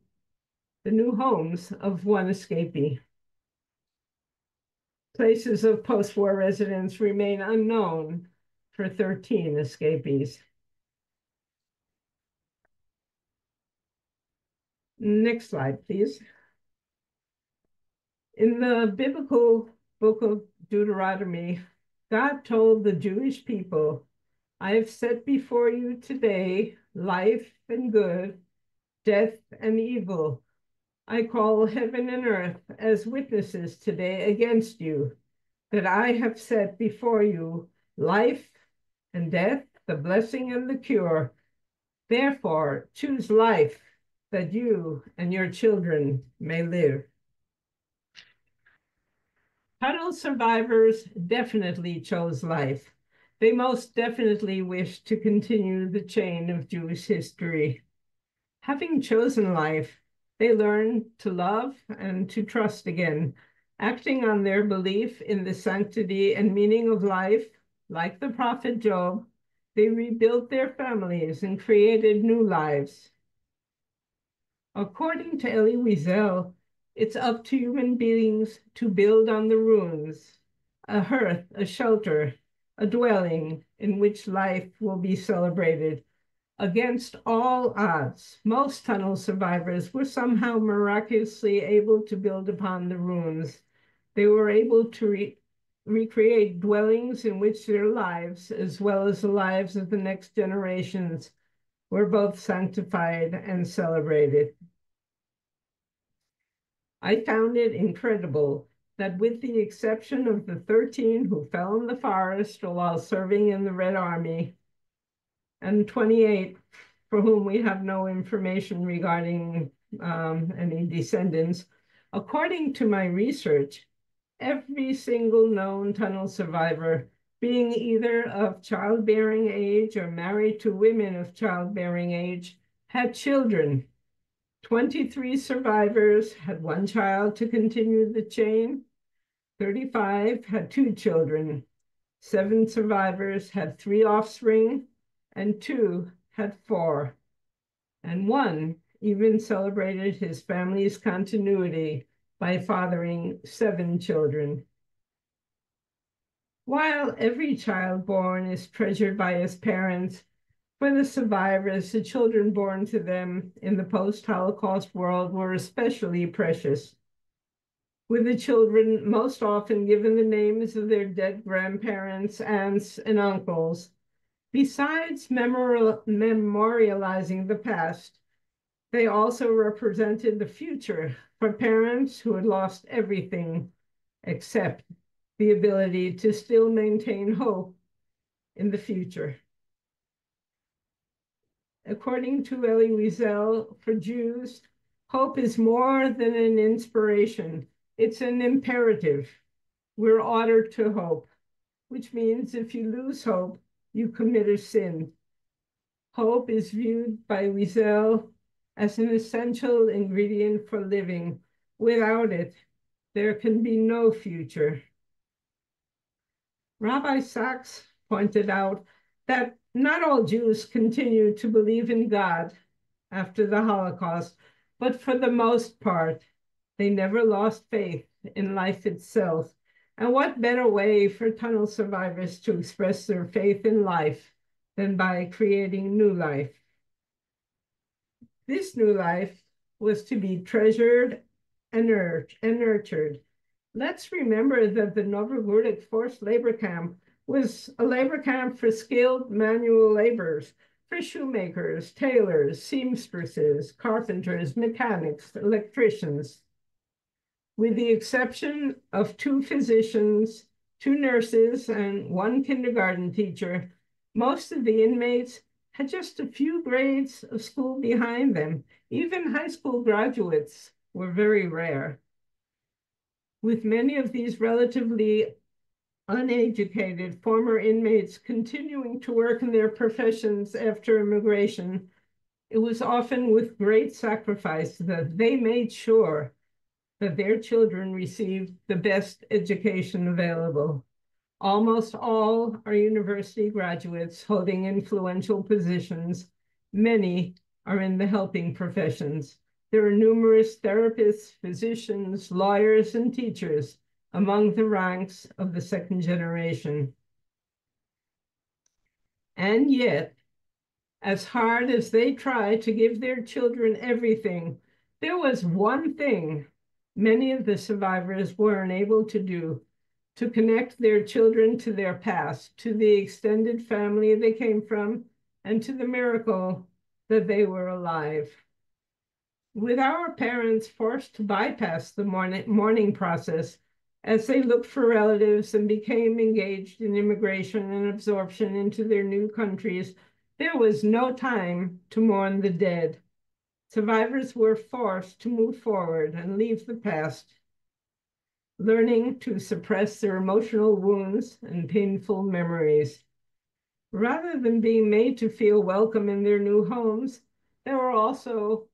of 1 escapee. Places of post-war residence remain unknown for 13 escapees. Next slide, please. In the biblical book of Deuteronomy, God told the Jewish people, I have set before you today life and good, death and evil. I call heaven and earth as witnesses today against you, that I have set before you life and death, the blessing and the cure. Therefore, choose life, that you and your children may live. Tunnel survivors definitely chose life. They most definitely wished to continue the chain of Jewish history. Having chosen life, they learned to love and to trust again, acting on their belief in the sanctity and meaning of life. Like the prophet Job, they rebuilt their families and created new lives. According to Elie Wiesel, it's up to human beings to build on the ruins, a hearth, a shelter, a dwelling in which life will be celebrated. Against all odds, most tunnel survivors were somehow miraculously able to build upon the ruins. They were able to recreate dwellings in which their lives, as well as the lives of the next generations, were both sanctified and celebrated. I found it incredible that, with the exception of the 13 who fell in the forest while serving in the Red Army, and 28 for whom we have no information regarding any descendants, according to my research, every single known tunnel survivor, being either of childbearing age or married to women of childbearing age, had children. 23 survivors had one child to continue the chain. 35 had 2 children. 7 survivors had 3 offspring, and 2 had 4. And 1 even celebrated his family's continuity by fathering 7 children. While every child born is treasured by his parents, for the survivors, the children born to them in the post-Holocaust world were especially precious, with the children most often given the names of their dead grandparents, aunts, and uncles. Besides memorializing the past, they also represented the future for parents who had lost everything except the ability to still maintain hope in the future. According to Elie Wiesel, for Jews, hope is more than an inspiration. It's an imperative. We're ordered to hope, which means if you lose hope, you commit a sin. Hope is viewed by Wiesel as an essential ingredient for living. Without it, there can be no future. Rabbi Sachs pointed out that not all Jews continue to believe in God after the Holocaust, but for the most part, they never lost faith in life itself. And what better way for tunnel survivors to express their faith in life than by creating new life? This new life was to be treasured and nurtured. Let's remember that the Novogrudok Forced Labor Camp was a labor camp for skilled manual laborers, for shoemakers, tailors, seamstresses, carpenters, mechanics, electricians. With the exception of 2 physicians, 2 nurses, and 1 kindergarten teacher, most of the inmates had just a few grades of school behind them. Even high school graduates were very rare. With many of these relatively uneducated former inmates continuing to work in their professions after immigration, it was often with great sacrifice that they made sure that their children received the best education available. Almost all are university graduates holding influential positions. Many are in the helping professions. There are numerous therapists, physicians, lawyers, and teachers among the ranks of the second generation. And yet, as hard as they try to give their children everything, there was one thing many of the survivors were unable to do: to connect their children to their past, to the extended family they came from, and to the miracle that they were alive. With our parents forced to bypass the mourning process as they looked for relatives and became engaged in immigration and absorption into their new countries, there was no time to mourn the dead. Survivors were forced to move forward and leave the past, learning to suppress their emotional wounds and painful memories. Rather than being made to feel welcome in their new homes, they were also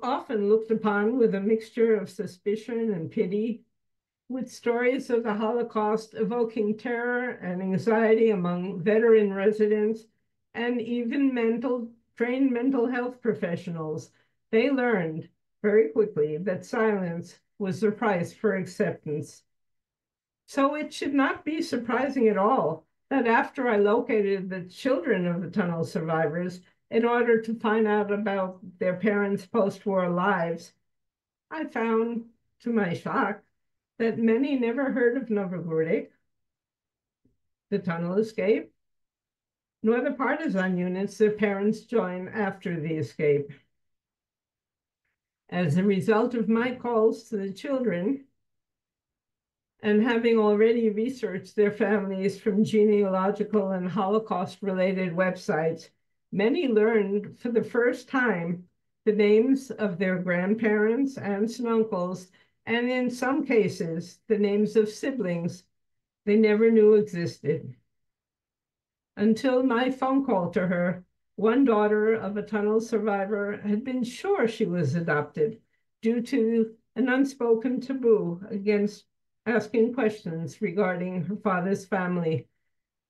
often looked upon with a mixture of suspicion and pity, with stories of the Holocaust evoking terror and anxiety among veteran residents and even trained mental health professionals. They learned very quickly that silence was the price for acceptance. So it should not be surprising at all that after I located the children of the tunnel survivors in order to find out about their parents' post-war lives, I found, to my shock, that many never heard of Novogrudok, the tunnel escape, nor the partisan units their parents joined after the escape. As a result of my calls to the children, and having already researched their families from genealogical and Holocaust-related websites, many learned for the first time the names of their grandparents, aunts, and uncles, and in some cases, the names of siblings they never knew existed. Until my phone call to her, one daughter of a tunnel survivor had been sure she was adopted due to an unspoken taboo against asking questions regarding her father's family.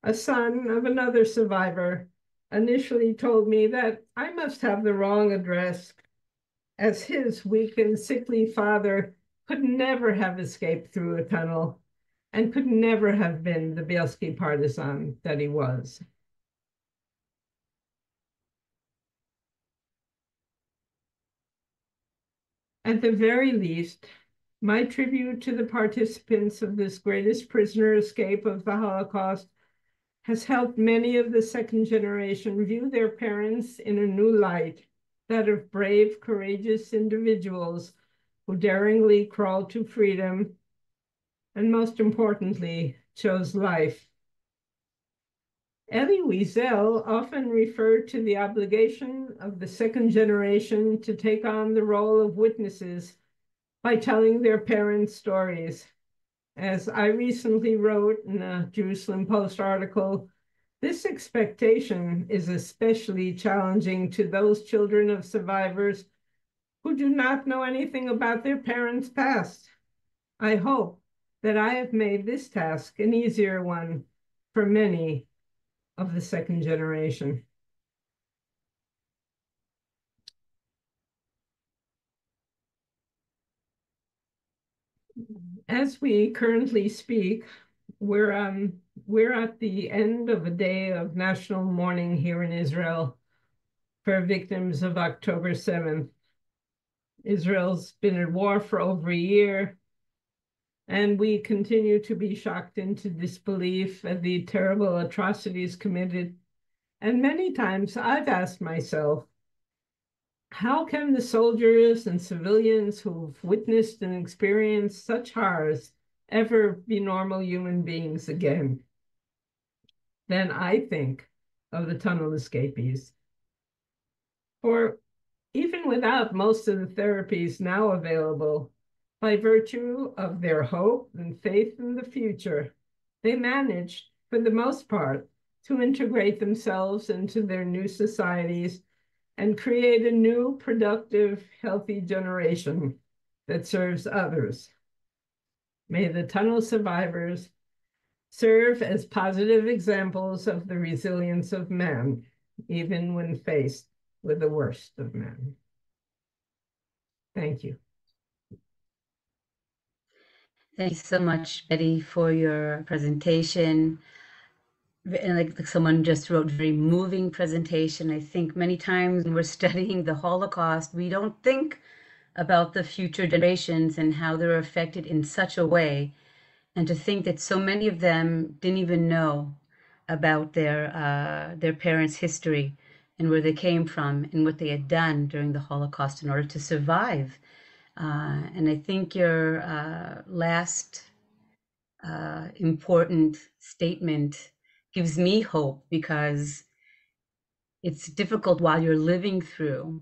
A son of another survivor initially told me that I must have the wrong address, as his weak and sickly father could never have escaped through a tunnel and could never have been the Bielski partisan that he was. At the very least, my tribute to the participants of this greatest prisoner escape of the Holocaust has helped many of the second generation view their parents in a new light, that of brave, courageous individuals who daringly crawled to freedom and, most importantly, chose life. Elie Wiesel often referred to the obligation of the second generation to take on the role of witnesses by telling their parents' stories. As I recently wrote in a Jerusalem Post article, this expectation is especially challenging to those children of survivors who do not know anything about their parents' past. I hope that I have made this task an easier one for many of the second generation. As we currently speak, we're at the end of a day of national mourning here in Israel for victims of October 7th. Israel's been at war for over a year, and we continue to be shocked into disbelief at the terrible atrocities committed. And many times I've asked myself, how can the soldiers and civilians who've witnessed and experienced such horrors ever be normal human beings again? Then I think of the tunnel escapees. For even without most of the therapies now available, by virtue of their hope and faith in the future, they managed, for the most part, to integrate themselves into their new societies and create a new, productive, healthy generation that serves others. May the tunnel survivors serve as positive examples of the resilience of man, even when faced with the worst of men. Thank you. Thank you so much, Betty, for your presentation. And like someone just wrote, very moving presentation. I think many times when we're studying the Holocaust, we don't think about the future generations and how they're affected in such a way. And to think that so many of them didn't even know about their parents' history and where they came from and what they had done during the Holocaust in order to survive. And I think your last important statement gives me hope, because it's difficult while you're living through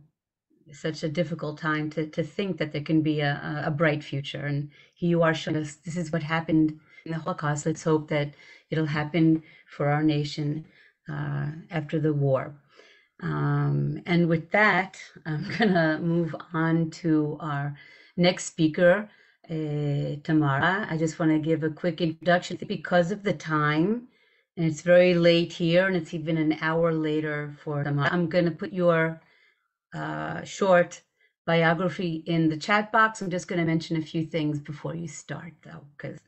such a difficult time to think that there can be a bright future. And here you are showing us this is what happened in the Holocaust. Let's hope that it'll happen for our nation after the war. And with that, I'm gonna move on to our next speaker, Tamara. I just want to give a quick introduction because of the time, and it's very late here, and it's even an hour later for Tamara. I'm going to put your short biography in the chat box. I'm just going to mention a few things before you start, though, because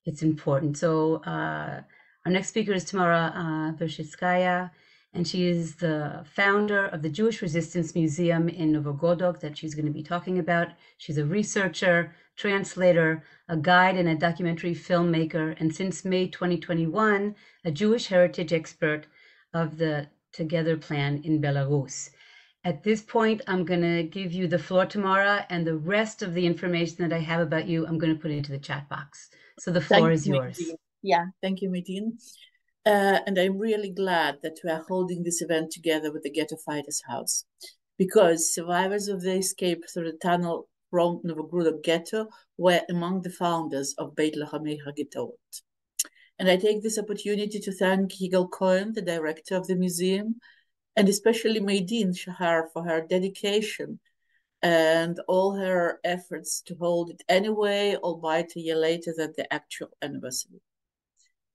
it's important. So our next speaker is Tamara Vershitskaya, and she is the founder of the Jewish Resistance Museum in Novogrudok that she's going to be talking about. She's a researcher, translator, a guide, and a documentary filmmaker, and since May 2021, a Jewish heritage expert of the Together Plan in Belarus. At this point, I'm going to give you the floor, Tamara, and the rest of the information that I have about you, I'm going to put into the chat box. So the floor is yours. Yeah, thank you, Medine. And I'm really glad that we are holding this event together with the Ghetto Fighters House, because survivors of the escape through the tunnel from Novogrudok Ghetto were among the founders of Beit Lachamei Ghetto. And I take this opportunity to thank Cohen, the director of the museum, and especially Medine Shahar for her dedication and all her efforts to hold it anyway, albeit a year later than the actual anniversary,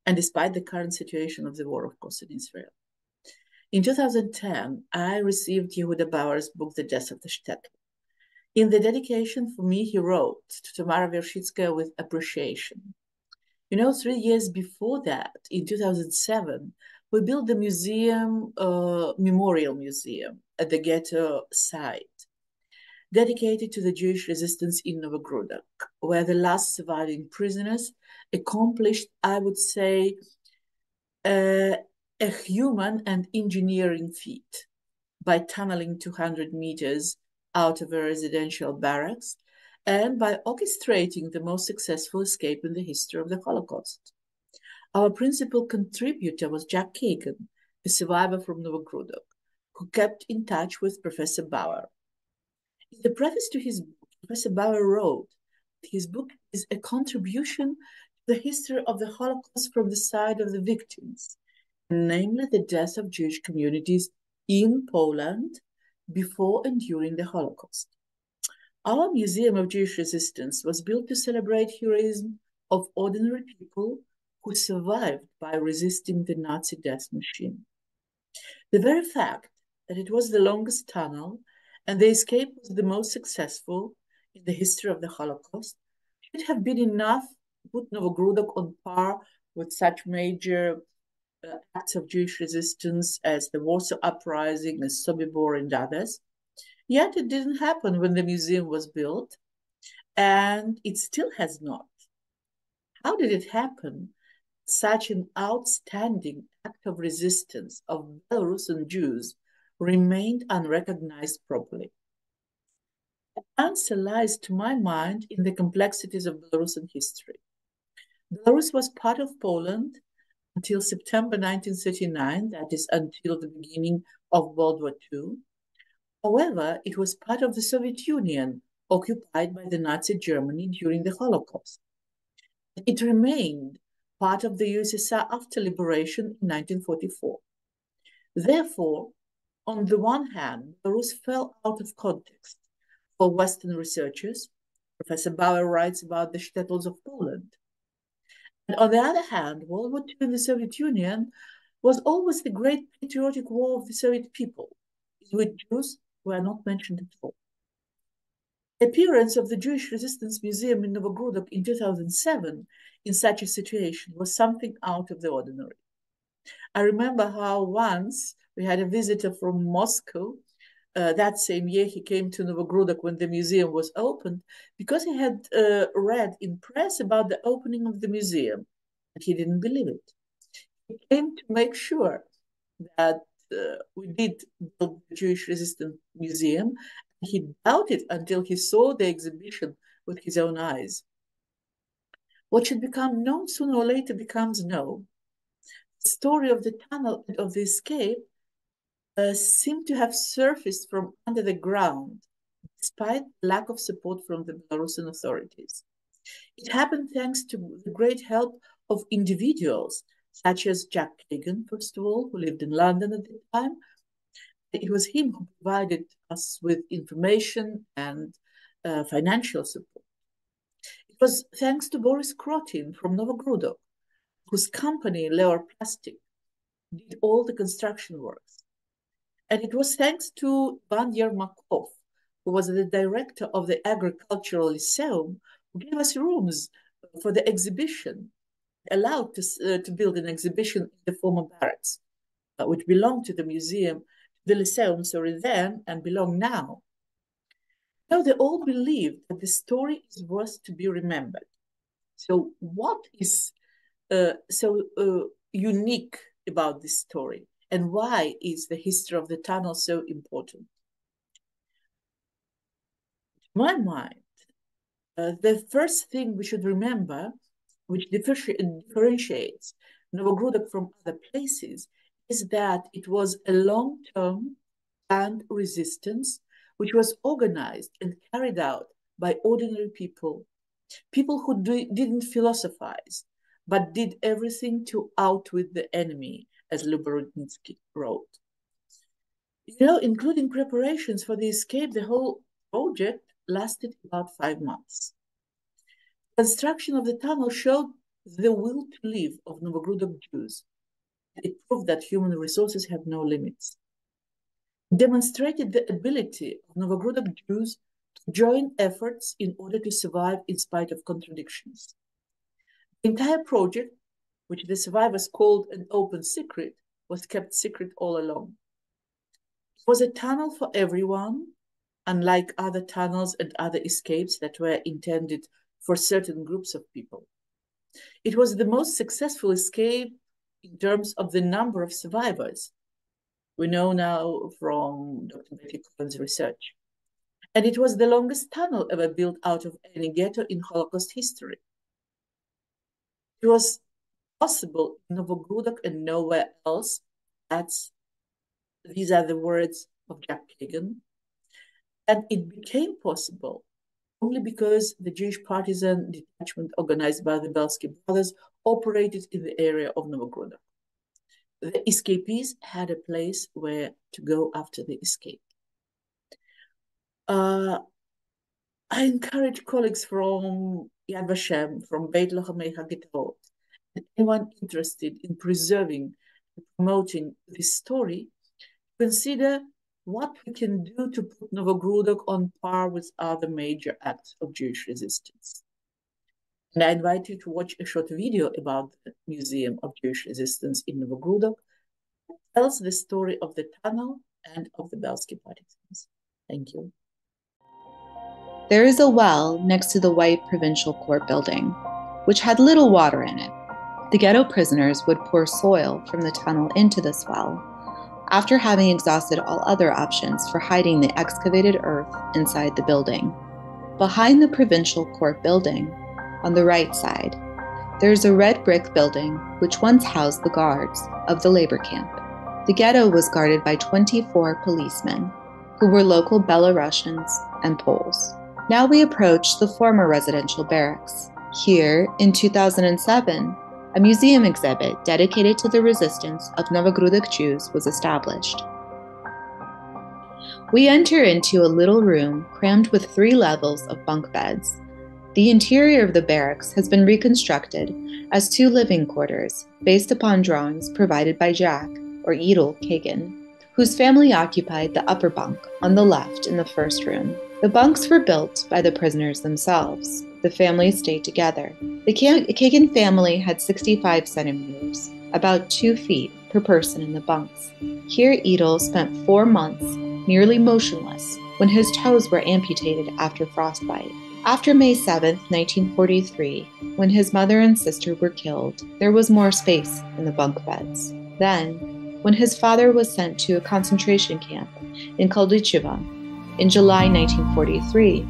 and despite the current situation of the war, of course, in Israel. In 2010, I received Yehuda Bauer's book, The Death of the Shtetl. In the dedication for me, he wrote to Tamara Vershitskaya with appreciation. 3 years before that, in 2007, we built the museum, memorial museum at the ghetto site, dedicated to the Jewish resistance in Novogrudok, where the last surviving prisoners accomplished, I would say, a human and engineering feat by tunneling 200 meters out of a residential barracks and by orchestrating the most successful escape in the history of the Holocaust. Our principal contributor was Jack Kagan, a survivor from Novogrudok, who kept in touch with Professor Bauer. In the preface to his book, Professor Bauer wrote that his book is a contribution to the history of the Holocaust from the side of the victims, namely the death of Jewish communities in Poland before and during the Holocaust. Our Museum of Jewish Resistance was built to celebrate heroism of ordinary people who survived by resisting the Nazi death machine. The very fact that it was the longest tunnel and the escape was the most successful in the history of the Holocaust should have been enough to put Novogrudok on par with such major acts of Jewish resistance as the Warsaw Uprising, as Sobibor and others. Yet it didn't happen when the museum was built, and it still has not. How did it happen? Such an outstanding act of resistance of Belarusian Jews remained unrecognized properly. The answer lies, to my mind, in the complexities of Belarusian history. Belarus was part of Poland until September 1939, that is, until the beginning of World War II. However, it was part of the Soviet Union, occupied by the Nazi Germany during the Holocaust. It remained part of the USSR after liberation in 1944. Therefore, on the one hand, Belarus fell out of context for Western researchers. Professor Bauer writes about the shtetls of Poland. And on the other hand, World War II in the Soviet Union was always the great patriotic war of the Soviet people, in which Jews were not mentioned at all. The appearance of the Jewish Resistance Museum in Novogrudok in 2007 in such a situation was something out of the ordinary. I remember how once we had a visitor from Moscow that same year, he came to Novogrudok when the museum was opened because he had read in press about the opening of the museum, and he didn't believe it. He came to make sure that we did build the Jewish Resistance Museum. He doubted until he saw the exhibition with his own eyes. What should become known sooner or later becomes known. The story of the tunnel and of the escape seemed to have surfaced from under the ground, despite lack of support from the Belarusian authorities. It happened thanks to the great help of individuals, such as Jack Kagan, first of all, who lived in London at the time. It was him who provided us with information and financial support. It was thanks to Boris Krotin from Novogrudok, whose company, Leor Plastic, did all the construction works. And it was thanks to Ivan Yermakov, who was the director of the Agricultural Lyceum, who gave us rooms for the exhibition, allowed to build an exhibition in the former barracks, which belonged to the museum, the Lyceum, sorry, then, and belong now. Now they all believe that the story is worth to be remembered. So what is so unique about this story? And why is the history of the tunnel so important? To my mind, the first thing we should remember, which differentiates Novogrudok from other places, is that it was a long-term planned resistance which was organized and carried out by ordinary people, people who didn't philosophize, but did everything to outwit the enemy, as Silberklang wrote. You know, including preparations for the escape, the whole project lasted about 5 months. Construction of the tunnel showed the will to live of Novogrudok Jews. It proved that human resources have no limits. It demonstrated the ability of Novogrudok Jews to join efforts in order to survive in spite of contradictions. The entire project, which the survivors called an open secret, was kept secret all along. It was a tunnel for everyone, unlike other tunnels and other escapes that were intended for certain groups of people. It was the most successful escape in terms of the number of survivors. We know now from Dr. Betty Cohen's research. And it was the longest tunnel ever built out of any ghetto in Holocaust history. It was possible in Novogrudok and nowhere else. These are the words of Jack Kagan. And it became possible only because the Jewish partisan detachment organized by the Brodsky brothers operated in the area of Novogrudok. The escapees had a place where to go after the escape. I encourage colleagues from Yad Vashem, from Beit Lochamei HaGhettot, and anyone interested in preserving and promoting this story, consider what we can do to put Novogrudok on par with other major acts of Jewish resistance. And I invite you to watch a short video about the Museum of Jewish Resistance in Novogrudok that tells the story of the tunnel and of the Brodsky partisans. Thank you. There is a well next to the white provincial court building, which had little water in it. The ghetto prisoners would pour soil from the tunnel into this well, after having exhausted all other options for hiding the excavated earth inside the building. Behind the provincial court building, on the right side, there is a red brick building which once housed the guards of the labor camp. The ghetto was guarded by 24 policemen, who were local Belarusians and Poles. Now we approach the former residential barracks. Here, in 2007, a museum exhibit dedicated to the resistance of Novogrudok Jews was established. We enter into a little room crammed with 3 levels of bunk beds. The interior of the barracks has been reconstructed as 2 living quarters based upon drawings provided by Jack, or Yehuda Kagan, whose family occupied the upper bunk on the left in the first room. The bunks were built by the prisoners themselves. The families stayed together. The Kagan family had 65 centimeters, about 2 feet per person in the bunks. Here Yehuda spent 4 months nearly motionless, when his toes were amputated after frostbite. After May 7, 1943, when his mother and sister were killed, there was more space in the bunk beds. Then, when his father was sent to a concentration camp in Kaldichiva in July 1943,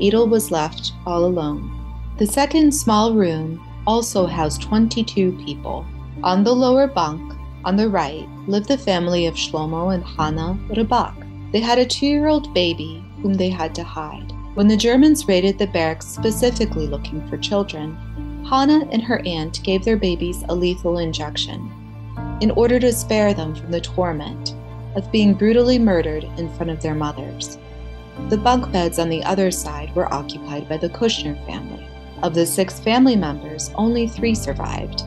Idil was left all alone. The second small room also housed 22 people. On the lower bunk, on the right, lived the family of Shlomo and Hannah Rabak. They had a 2-year-old baby whom they had to hide. When the Germans raided the barracks specifically looking for children, Hannah and her aunt gave their babies a lethal injection in order to spare them from the torment of being brutally murdered in front of their mothers. The bunk beds on the other side were occupied by the Kushner family. Of the 6 family members, only 3 survived,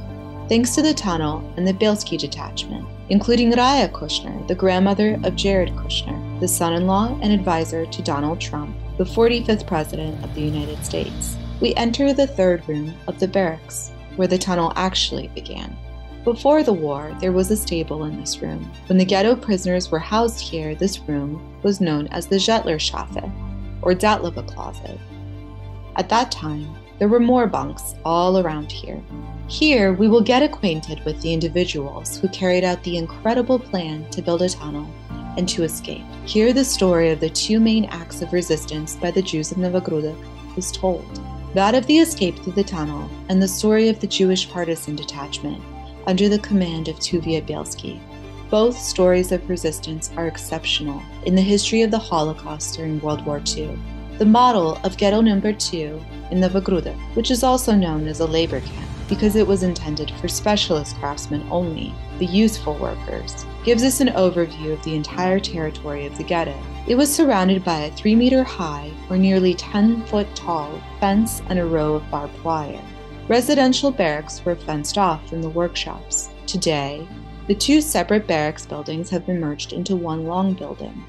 thanks to the tunnel and the Bielski detachment, including Raya Kushner, the grandmother of Jared Kushner, the son-in-law and advisor to Donald Trump, the 45th President of the United States. We enter the 3rd room of the barracks, where the tunnel actually began. Before the war, there was a stable in this room. When the ghetto prisoners were housed here, this room was known as the Zhetler-Schafe, or Datlova closet. At that time, there were more bunks all around here. Here, we will get acquainted with the individuals who carried out the incredible plan to build a tunnel and to escape. Here, the story of the 2 main acts of resistance by the Jews of Novogrudok is told. That of the escape through the tunnel, and the story of the Jewish partisan detachment under the command of Tuvia Bielski. Both stories of resistance are exceptional in the history of the Holocaust during World War II. The model of Ghetto number 2 in Novogrudok, which is also known as a labor camp because it was intended for specialist craftsmen only, the useful workers, gives us an overview of the entire territory of the ghetto. It was surrounded by a 3-meter high, or nearly 10-foot tall, fence and a row of barbed wire. Residential barracks were fenced off from the workshops. Today, the 2 separate barracks buildings have been merged into one long building.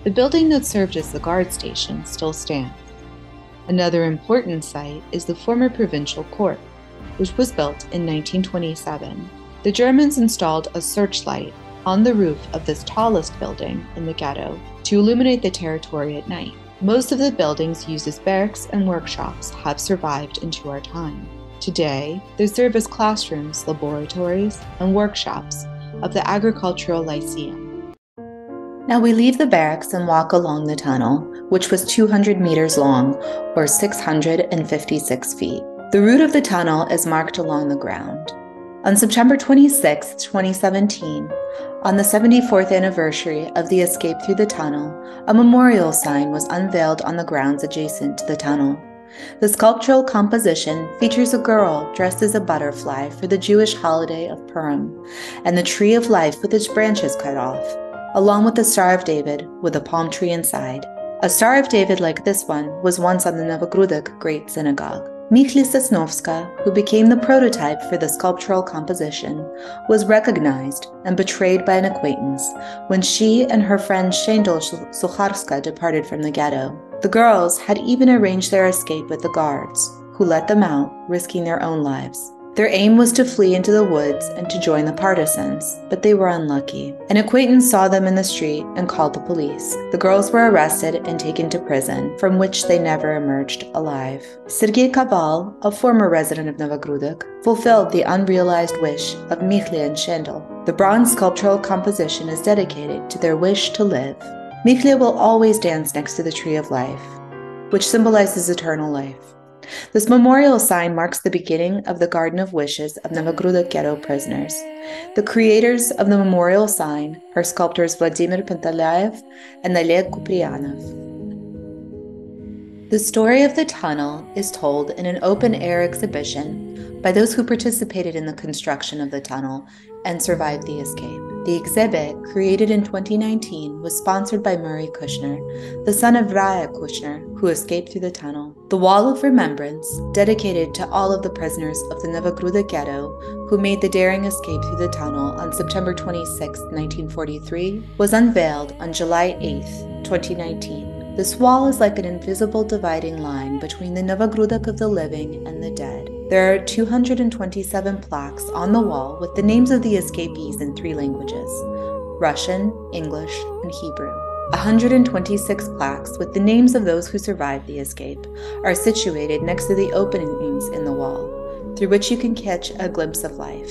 The building that served as the guard station still stands. Another important site is the former provincial court, which was built in 1927. The Germans installed a searchlight on the roof of this tallest building in the ghetto to illuminate the territory at night. Most of the buildings used as barracks and workshops have survived into our time. Today, they serve as classrooms, laboratories, and workshops of the Agricultural Lyceum. Now we leave the barracks and walk along the tunnel, which was 200 meters long, or 656 feet. The route of the tunnel is marked along the ground. On September 26, 2017, on the 74th anniversary of the escape through the tunnel, a memorial sign was unveiled on the grounds adjacent to the tunnel. The sculptural composition features a girl dressed as a butterfly for the Jewish holiday of Purim, and the tree of life with its branches cut off, along with the Star of David with a palm tree inside. A Star of David like this one was once on the Novogrudok Great Synagogue. Michli Sosnowska, who became the prototype for the sculptural composition, was recognized and betrayed by an acquaintance when she and her friend Shendel Sucharska departed from the ghetto. The girls had even arranged their escape with the guards, who let them out, risking their own lives. Their aim was to flee into the woods and to join the partisans, but they were unlucky. An acquaintance saw them in the street and called the police. The girls were arrested and taken to prison, from which they never emerged alive. Sergei Kabal, a former resident of Novogrudok, fulfilled the unrealized wish of Michli and Shendel. The bronze sculptural composition is dedicated to their wish to live. Michli will always dance next to the tree of life, which symbolizes eternal life. This memorial sign marks the beginning of the Garden of Wishes of Novogrudok ghetto prisoners. The creators of the memorial sign are sculptors Vladimir Pantalaev and Oleg Kuprianov. The story of the tunnel is told in an open-air exhibition by those who participated in the construction of the tunnel and survived the escape. The exhibit, created in 2019, was sponsored by Murray Kushner, the son of Raya Kushner, who escaped through the tunnel. The Wall of Remembrance, dedicated to all of the prisoners of the Novogrudok ghetto who made the daring escape through the tunnel on September 26, 1943, was unveiled on July 8, 2019. This wall is like an invisible dividing line between the Novogrudok of the living and the dead. There are 227 plaques on the wall with the names of the escapees in 3 languages: Russian, English, and Hebrew. 126 plaques with the names of those who survived the escape are situated next to the openings in the wall, through which you can catch a glimpse of life.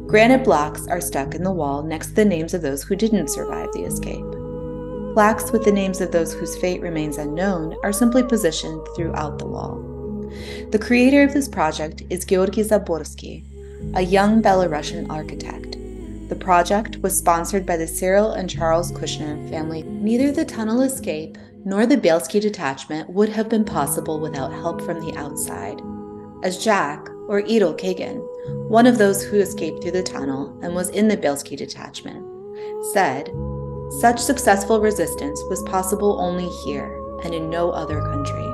Granite blocks are stuck in the wall next to the names of those who didn't survive the escape. Plaques with the names of those whose fate remains unknown are simply positioned throughout the wall. The creator of this project is Yehuda Bauer, a young Belarusian architect. The project was sponsored by the Cyril and Charles Kushner family. Neither the tunnel escape nor the Bielski detachment would have been possible without help from the outside. As Jack, or Idol Kagan, one of those who escaped through the tunnel and was in the Bielski detachment, said, "Such successful resistance was possible only here and in no other country."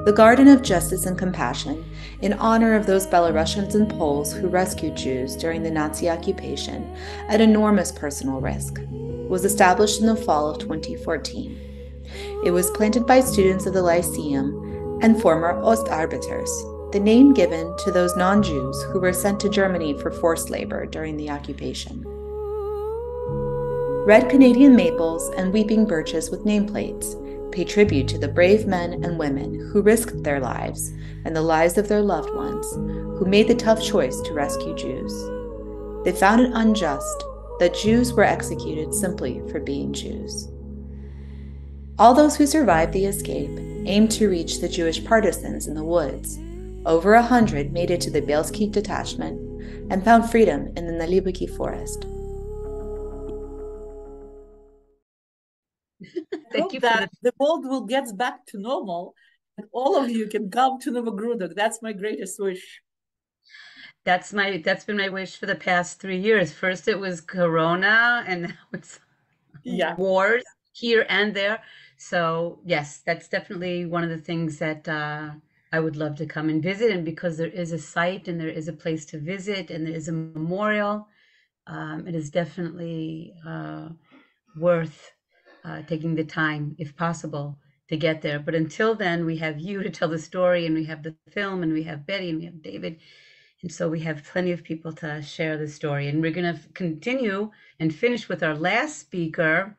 The Garden of Justice and Compassion, in honor of those Belarusians and Poles who rescued Jews during the Nazi occupation at enormous personal risk, was established in the fall of 2014. It was planted by students of the Lyceum and former Ostarbeiters, the name given to those non-Jews who were sent to Germany for forced labor during the occupation. Red Canadian maples and weeping birches with nameplates pay tribute to the brave men and women who risked their lives and the lives of their loved ones, who made the tough choice to rescue Jews. They found it unjust that Jews were executed simply for being Jews. All those who survived the escape aimed to reach the Jewish partisans in the woods. Over 100 made it to the Bielski detachment and found freedom in the Novogrudok forest. I hope that the world will get back to normal and all of you can come to Novogrudok. That's my greatest wish. That's been my wish for the past 3 years. First it was Corona, and now it's wars here and there. So yes, that's definitely one of the things that I would love to come and visit. And because there is a site and there is a place to visit and there is a memorial, it is definitely worth taking the time, if possible, to get there. But until then, we have you to tell the story, and we have the film, and we have Betty, and we have David. And so we have plenty of people to share the story. And we're going to continue and finish with our last speaker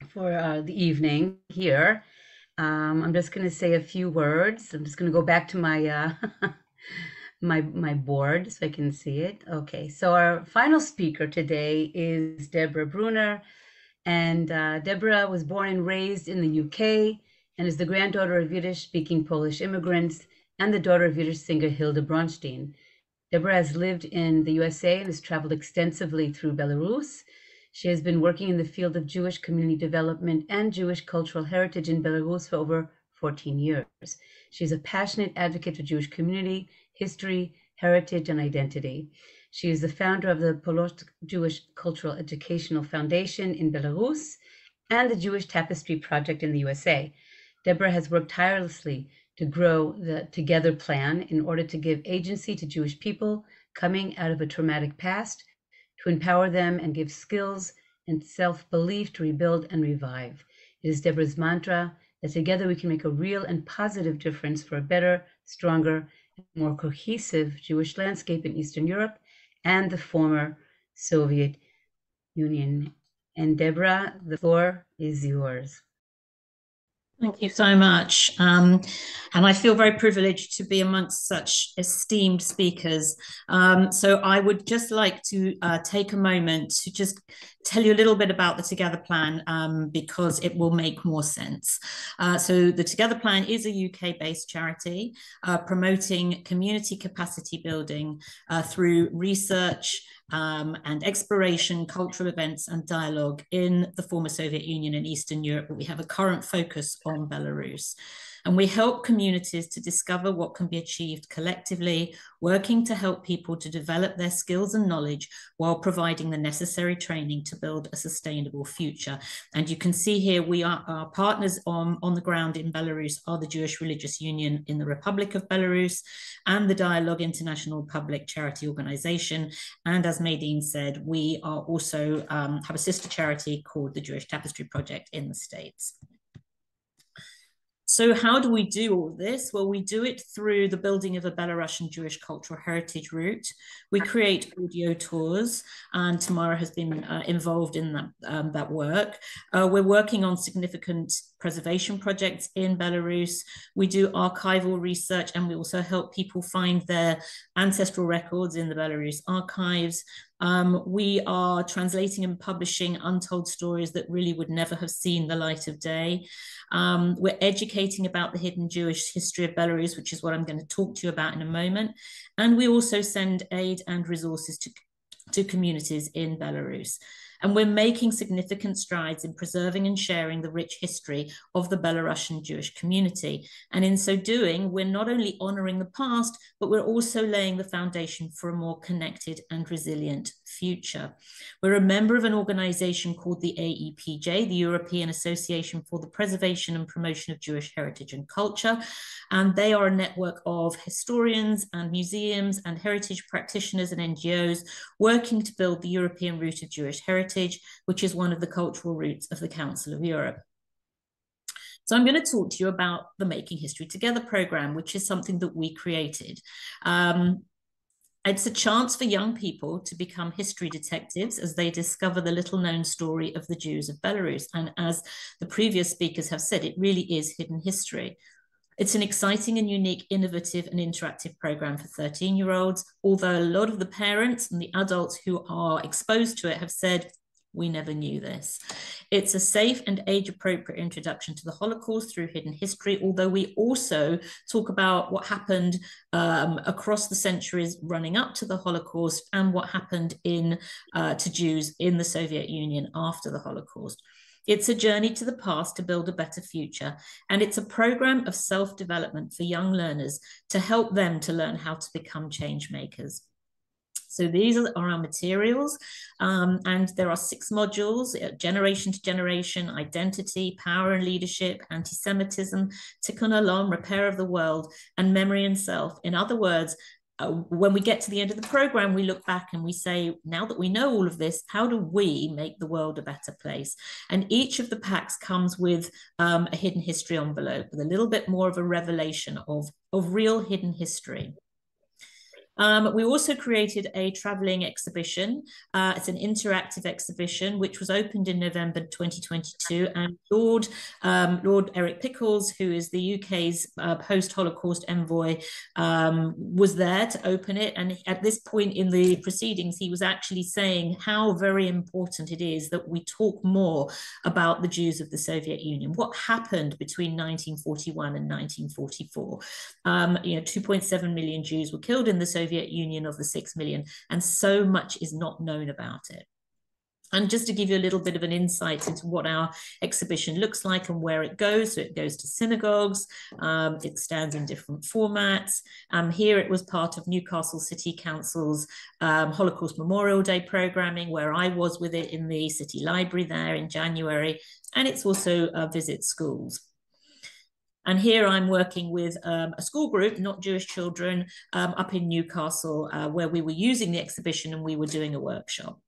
for the evening here. I'm just going to say a few words. I'm just going to go back to my my board so I can see it. Okay, so our final speaker today is Debra Brunner. And Debra was born and raised in the UK and is the granddaughter of Yiddish-speaking Polish immigrants and the daughter of Yiddish singer Yehuda Bauer. Debra has lived in the USA and has traveled extensively through Belarus. She has been working in the field of Jewish community development and Jewish cultural heritage in Belarus for over 14 years. She is a passionate advocate for Jewish community, history, heritage, and identity. She is the founder of the Polish Jewish Cultural Educational Foundation in Belarus and the Jewish Tapestry Project in the USA. Debra has worked tirelessly to grow the Together plan in order to give agency to Jewish people coming out of a traumatic past, to empower them and give skills and self-belief to rebuild and revive. It is Debra's mantra that together we can make a real and positive difference for a better, stronger, and more cohesive Jewish landscape in Eastern Europe and the former Soviet Union. And Debra, the floor is yours. Thank you so much. And I feel very privileged to be amongst such esteemed speakers. So I would just like to take a moment to just tell you a little bit about the Together Plan because it will make more sense. So the Together Plan is a UK-based charity promoting community capacity building through research, and exploration, cultural events and dialogue in the former Soviet Union and Eastern Europe, but we have a current focus on Belarus. And we help communities to discover what can be achieved collectively, working to help people to develop their skills and knowledge while providing the necessary training to build a sustainable future. And you can see here, our partners on the ground in Belarus are the Jewish Religious Union in the Republic of Belarus and the Dialogue International Public Charity Organization. And as Maydeen said, we are also have a sister charity called the Jewish Tapestry Project in the States. So how do we do all this? Well, we do it through the building of a Belarusian Jewish cultural heritage route. We create audio tours, and Tamara has been involved in that work. We're working on significant preservation projects in Belarus. We do archival research, and we also help people find their ancestral records in the Belarus archives. We are translating and publishing untold stories that really would never have seen the light of day. We're educating about the hidden Jewish history of Belarus, which is what I'm going to talk to you about in a moment. And we also send aid and resources to communities in Belarus. And we're making significant strides in preserving and sharing the rich history of the Belarusian Jewish community. And in so doing, we're not only honoring the past, but we're also laying the foundation for a more connected and resilient future. We're a member of an organization called the AEPJ, the European Association for the Preservation and Promotion of Jewish Heritage and Culture. And they are a network of historians and museums and heritage practitioners and NGOs working to build the European route of Jewish heritage, which is one of the cultural roots of the Council of Europe. So I'm going to talk to you about the Making History Together program, which is something that we created. It's a chance for young people to become history detectives as they discover the little-known story of the Jews of Belarus. And as the previous speakers have said, it really is hidden history. It's an exciting and unique, innovative and interactive program for 13-year-olds, although a lot of the parents and the adults who are exposed to it have said, we never knew this. It's a safe and age-appropriate introduction to the Holocaust through hidden history, although we also talk about what happened across the centuries running up to the Holocaust and what happened to Jews in the Soviet Union after the Holocaust. It's a journey to the past to build a better future, and it's a program of self-development for young learners to help them to learn how to become change makers. So these are our materials, and there are 6 modules: generation to generation, identity, power and leadership, anti-Semitism, tikkun olam, repair of the world, and memory and self. In other words, when we get to the end of the program, we look back and we say, now that we know all of this, how do we make the world a better place? And each of the packs comes with a hidden history envelope with a little bit more of a revelation of real hidden history. We also created a traveling exhibition. It's an interactive exhibition which was opened in November 2022, and Lord Eric Pickles, who is the UK's post-Holocaust envoy, was there to open it. And at this point in the proceedings, he was actually saying how very important it is that we talk more about the Jews of the Soviet Union. What happened between 1941 and 1944? 2.7 million Jews were killed in the Soviet Union of the 6 million, and so much is not known about it. And just to give you a little bit of an insight into what our exhibition looks like and where it goes, so it goes to synagogues, it stands in different formats. Here it was part of Newcastle City Council's Holocaust Memorial Day programming, where I was with it in the City Library there in January, and it's also visits schools. And here I'm working with a school group, not Jewish children, up in Newcastle, where we were using the exhibition and we were doing a workshop.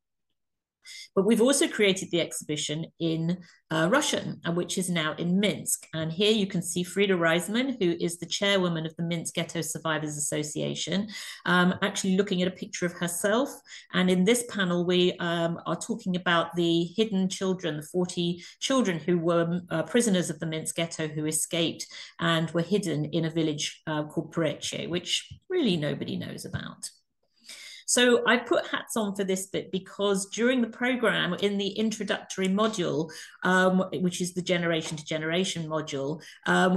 But we've also created the exhibition in Russian, which is now in Minsk. And here you can see Frida Reisman, who is the chairwoman of the Minsk Ghetto Survivors Association, actually looking at a picture of herself. And in this panel, we are talking about the hidden children, the 40 children who were prisoners of the Minsk Ghetto who escaped and were hidden in a village called Poreche, which really nobody knows about. So I put hats on for this bit because during the program, in the introductory module, which is the generation to generation module,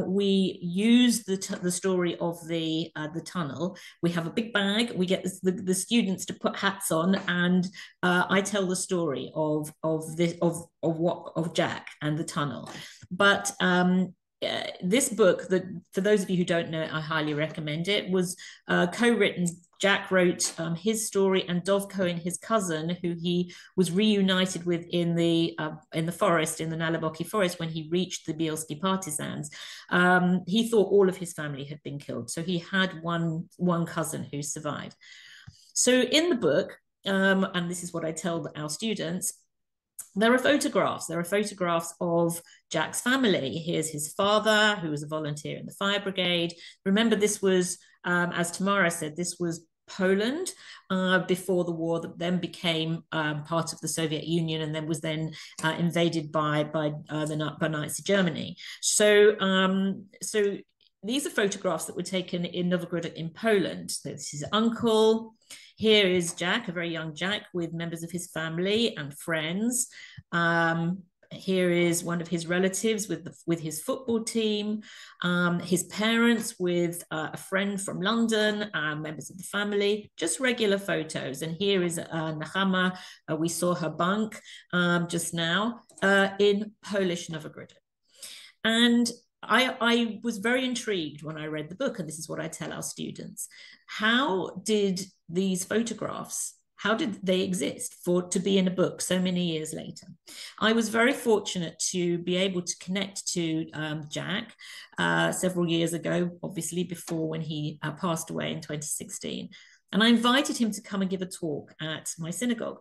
we use the story of the tunnel. We have a big bag. We get the students to put hats on, and I tell the story of Jack and the tunnel. But this book, that for those of you who don't know it, I highly recommend it, was co-written. Jack wrote his story, and Dov Cohen, his cousin, who he was reunited with in the forest, in the Navardok forest, when he reached the Bielski partisans. He thought all of his family had been killed, so he had one cousin who survived. So in the book, and this is what I tell our students, There are photographs. There are photographs of Jack's family. Here's his father, who was a volunteer in the fire brigade. Remember, this was, as Tamara said, this was Poland before the war, that then became part of the Soviet Union and then was then invaded by Nazi Germany. So these are photographs that were taken in Novogrudok in Poland. So this is his uncle. Here is Jack, a very young Jack, with members of his family and friends. Here is one of his relatives with his football team, his parents with a friend from London, members of the family, just regular photos. And here is Nahama. We saw her bunk just now in Polish Novogrudok. And I was very intrigued when I read the book, and this is what I tell our students. How did these photographs, how did they exist to be in a book so many years later? I was very fortunate to be able to connect to Jack several years ago, obviously before when he passed away in 2016. And I invited him to come and give a talk at my synagogue.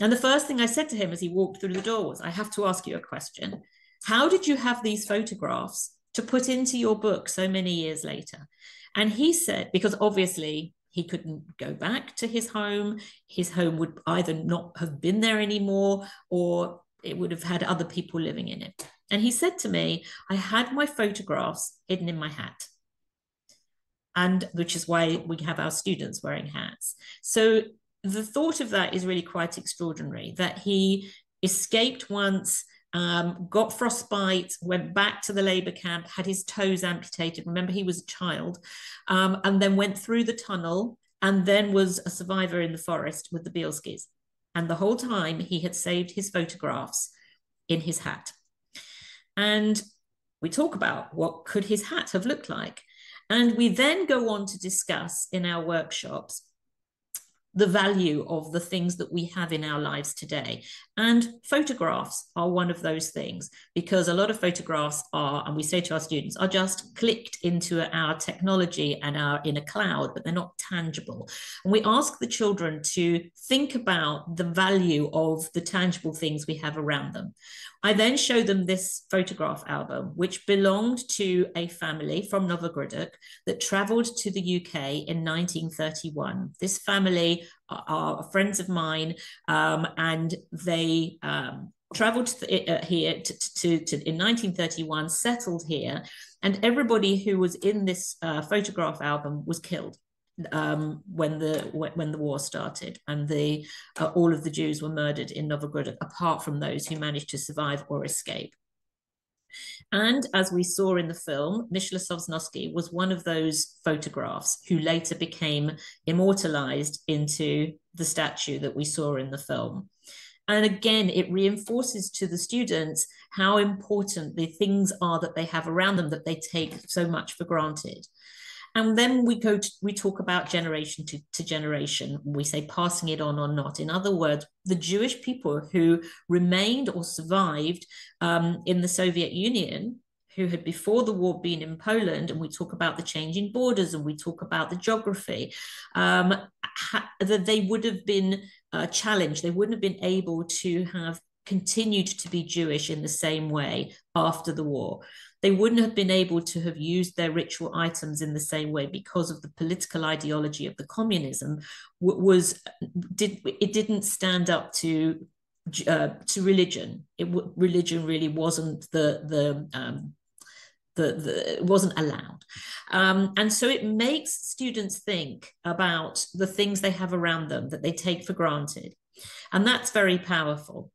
And the first thing I said to him as he walked through the door was, I have to ask you a question. How did you have these photographs to put into your book so many years later? And he said, because obviously he couldn't go back to his home. His home would either not have been there anymore, or it would have had other people living in it. And he said to me, I had my photographs hidden in my hat. And which is why we have our students wearing hats. So the thought of that is really quite extraordinary, that he escaped once, got frostbite, went back to the labor camp, had his toes amputated. Remember, he was a child, and then went through the tunnel and then was a survivor in the forest with the Bielskis. And the whole time he had saved his photographs in his hat. And we talk about what could his hat have looked like. And we then go on to discuss in our workshops the value of the things that we have in our lives today. And photographs are one of those things, because a lot of photographs are, and we say to our students, are just clicked into our technology and are in a cloud, but they're not tangible. And we ask the children to think about the value of the tangible things we have around them. I then show them this photograph album, which belonged to a family from Novogrudok that traveled to the UK in 1931. This family are friends of mine, and they traveled here in 1931, settled here, and everybody who was in this photograph album was killed when the war started, and all of the Jews were murdered in Novogrudok, apart from those who managed to survive or escape. And as we saw in the film, Myśla Sosnowski was one of those photographs who later became immortalized into the statue that we saw in the film. And again, it reinforces to the students how important the things are that they have around them that they take so much for granted. And then we talk about generation to generation. We say passing it on or not. In other words, the Jewish people who remained or survived in the Soviet Union, who had before the war been in Poland, and we talk about the changing borders and we talk about the geography, that they would have been challenged. They wouldn't have been able to have continued to be Jewish in the same way after the war. They wouldn't have been able to have used their ritual items in the same way because of the political ideology of the communism. It didn't stand up to religion. Religion really wasn't it wasn't allowed. And so it makes students think about the things they have around them that they take for granted. And that's very powerful.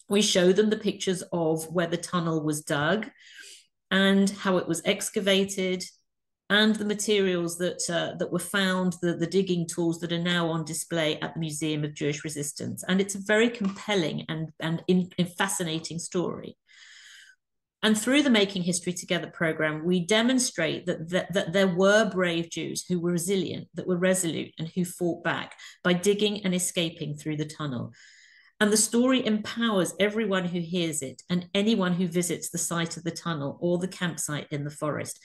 We show them the pictures of where the tunnel was dug and how it was excavated, and the materials that were found, the digging tools that are now on display at the Museum of Jewish Resistance. And it's a very compelling and fascinating story. And through the Making History Together program, we demonstrate that there were brave Jews who were resilient, that were resolute, and who fought back by digging and escaping through the tunnel. And the story empowers everyone who hears it and anyone who visits the site of the tunnel or the campsite in the forest.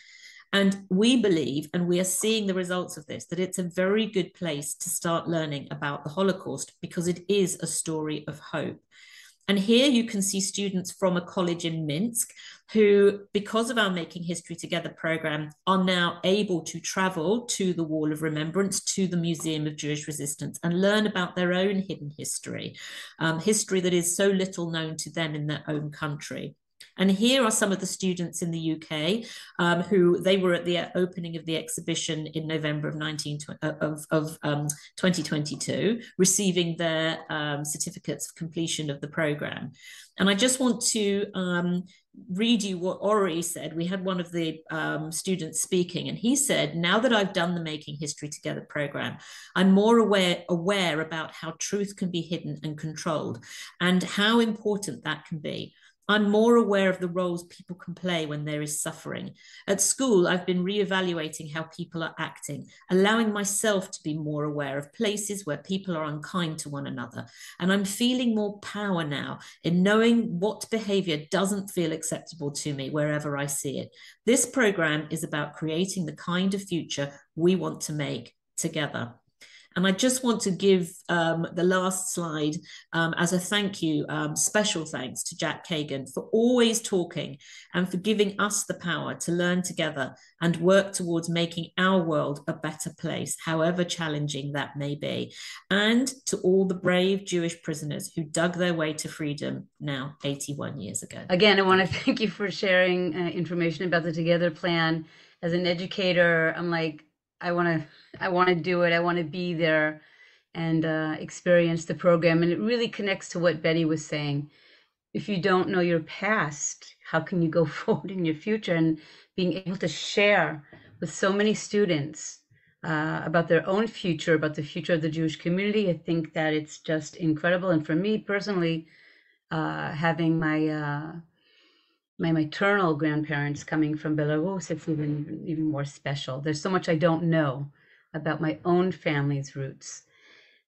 And we believe, and we are seeing the results of this, that it's a very good place to start learning about the Holocaust, because it is a story of hope. And here you can see students from a college in Minsk who, because of our Making History Together program, are now able to travel to the Wall of Remembrance, to the Museum of Jewish Resistance, and learn about their own hidden history, history that is so little known to them in their own country. And here are some of the students in the UK who they were at the opening of the exhibition in November of 2022, receiving their certificates of completion of the program. And I just want to read you what Ori said. We had one of the students speaking, and he said, now that I've done the Making History Together program, I'm more aware about how truth can be hidden and controlled and how important that can be. I'm more aware of the roles people can play when there is suffering. At school, I've been reevaluating how people are acting, allowing myself to be more aware of places where people are unkind to one another. And I'm feeling more power now in knowing what behavior doesn't feel acceptable to me wherever I see it. This program is about creating the kind of future we want to make together. And I just want to give the last slide as a thank you, special thanks to Jack Kagan for always talking and for giving us the power to learn together and work towards making our world a better place, however challenging that may be. And to all the brave Jewish prisoners who dug their way to freedom now 81 years ago. Again, I want to thank you for sharing information about the Together Plan. As an educator, I'm like, I want to do it. I want to be there and experience the program. And it really connects to what Betty was saying. If you don't know your past, how can you go forward in your future? And being able to share with so many students about their own future, about the future of the Jewish community, I think that it's just incredible. And for me personally, having my maternal grandparents coming from Belarus, it's even more special. There's so much I don't know about my own family's roots.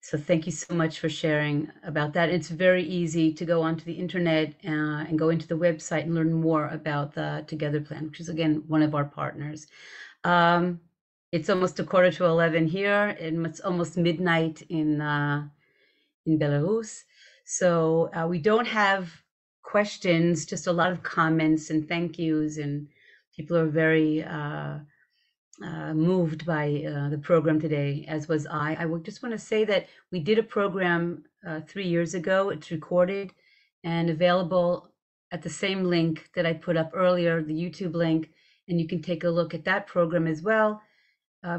So thank you so much for sharing about that. It's very easy to go onto the internet and go into the website and learn more about the Together Plan, which is, again, one of our partners. It's almost 11:15 here, and it's almost midnight in Belarus. So we don't have questions, just a lot of comments and thank yous, and people are very moved by the program today, as was I. I would just want to say that we did a program 3 years ago. It's recorded and available at the same link that I put up earlier, the YouTube link, and you can take a look at that program as well.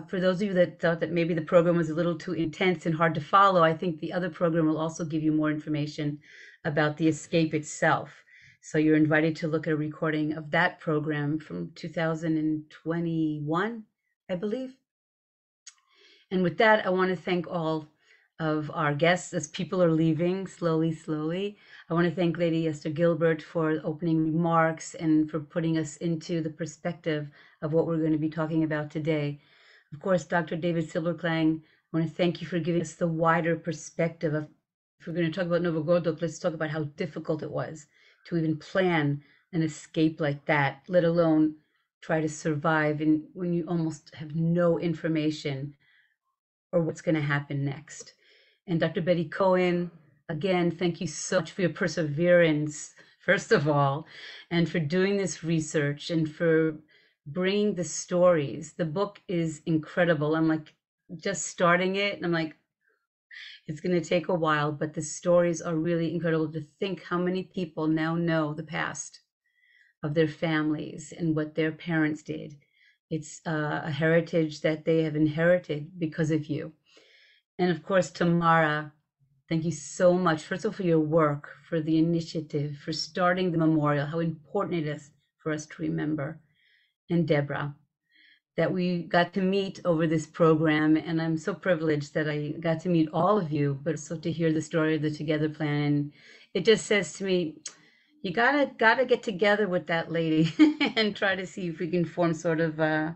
For those of you that thought that maybe the program was a little too intense and hard to follow, I think the other program will also give you more information about the escape itself. So you're invited to look at a recording of that program from 2021, I believe. And with that, I want to thank all of our guests as people are leaving slowly. I want to thank Lady Gilbert for opening remarks and for putting us into the perspective of what we're going to be talking about today. Of course, Dr. David Silberklang, I want to thank you for giving us the wider perspective of, if we're going to talk about Novogrudok, let's talk about how difficult it was to even plan an escape like that, let alone try to survive when you almost have no information or what's going to happen next. And Dr. Betty Cohen, again, thank you so much for your perseverance, first of all, and for doing this research and for bringing the stories. The book is incredible. I'm like just starting it, and I'm like, it's going to take a while, but the stories are really incredible. To think how many people now know the past of their families and what their parents did. It's a heritage that they have inherited because of you. And of course, Tamara, thank you so much, first of all, for your work, for the initiative, for starting the memorial, how important it is for us to remember. And Debra, that we got to meet over this program. And I'm so privileged that I got to meet all of you, but also to hear the story of the Together Plan. And it just says to me, you gotta get together with that lady and try to see if we can form sort of an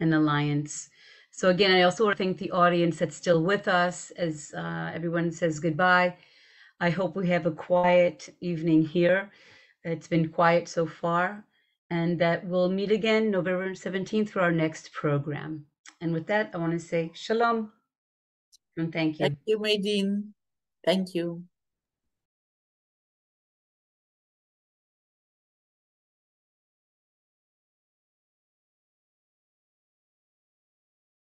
alliance. So again, I also want to thank the audience that's still with us as everyone says goodbye. I hope we have a quiet evening here. It's been quiet so far. And that we'll meet again November 17th for our next program. And with that, I want to say shalom and thank you. Thank you, Maydeen. Thank you.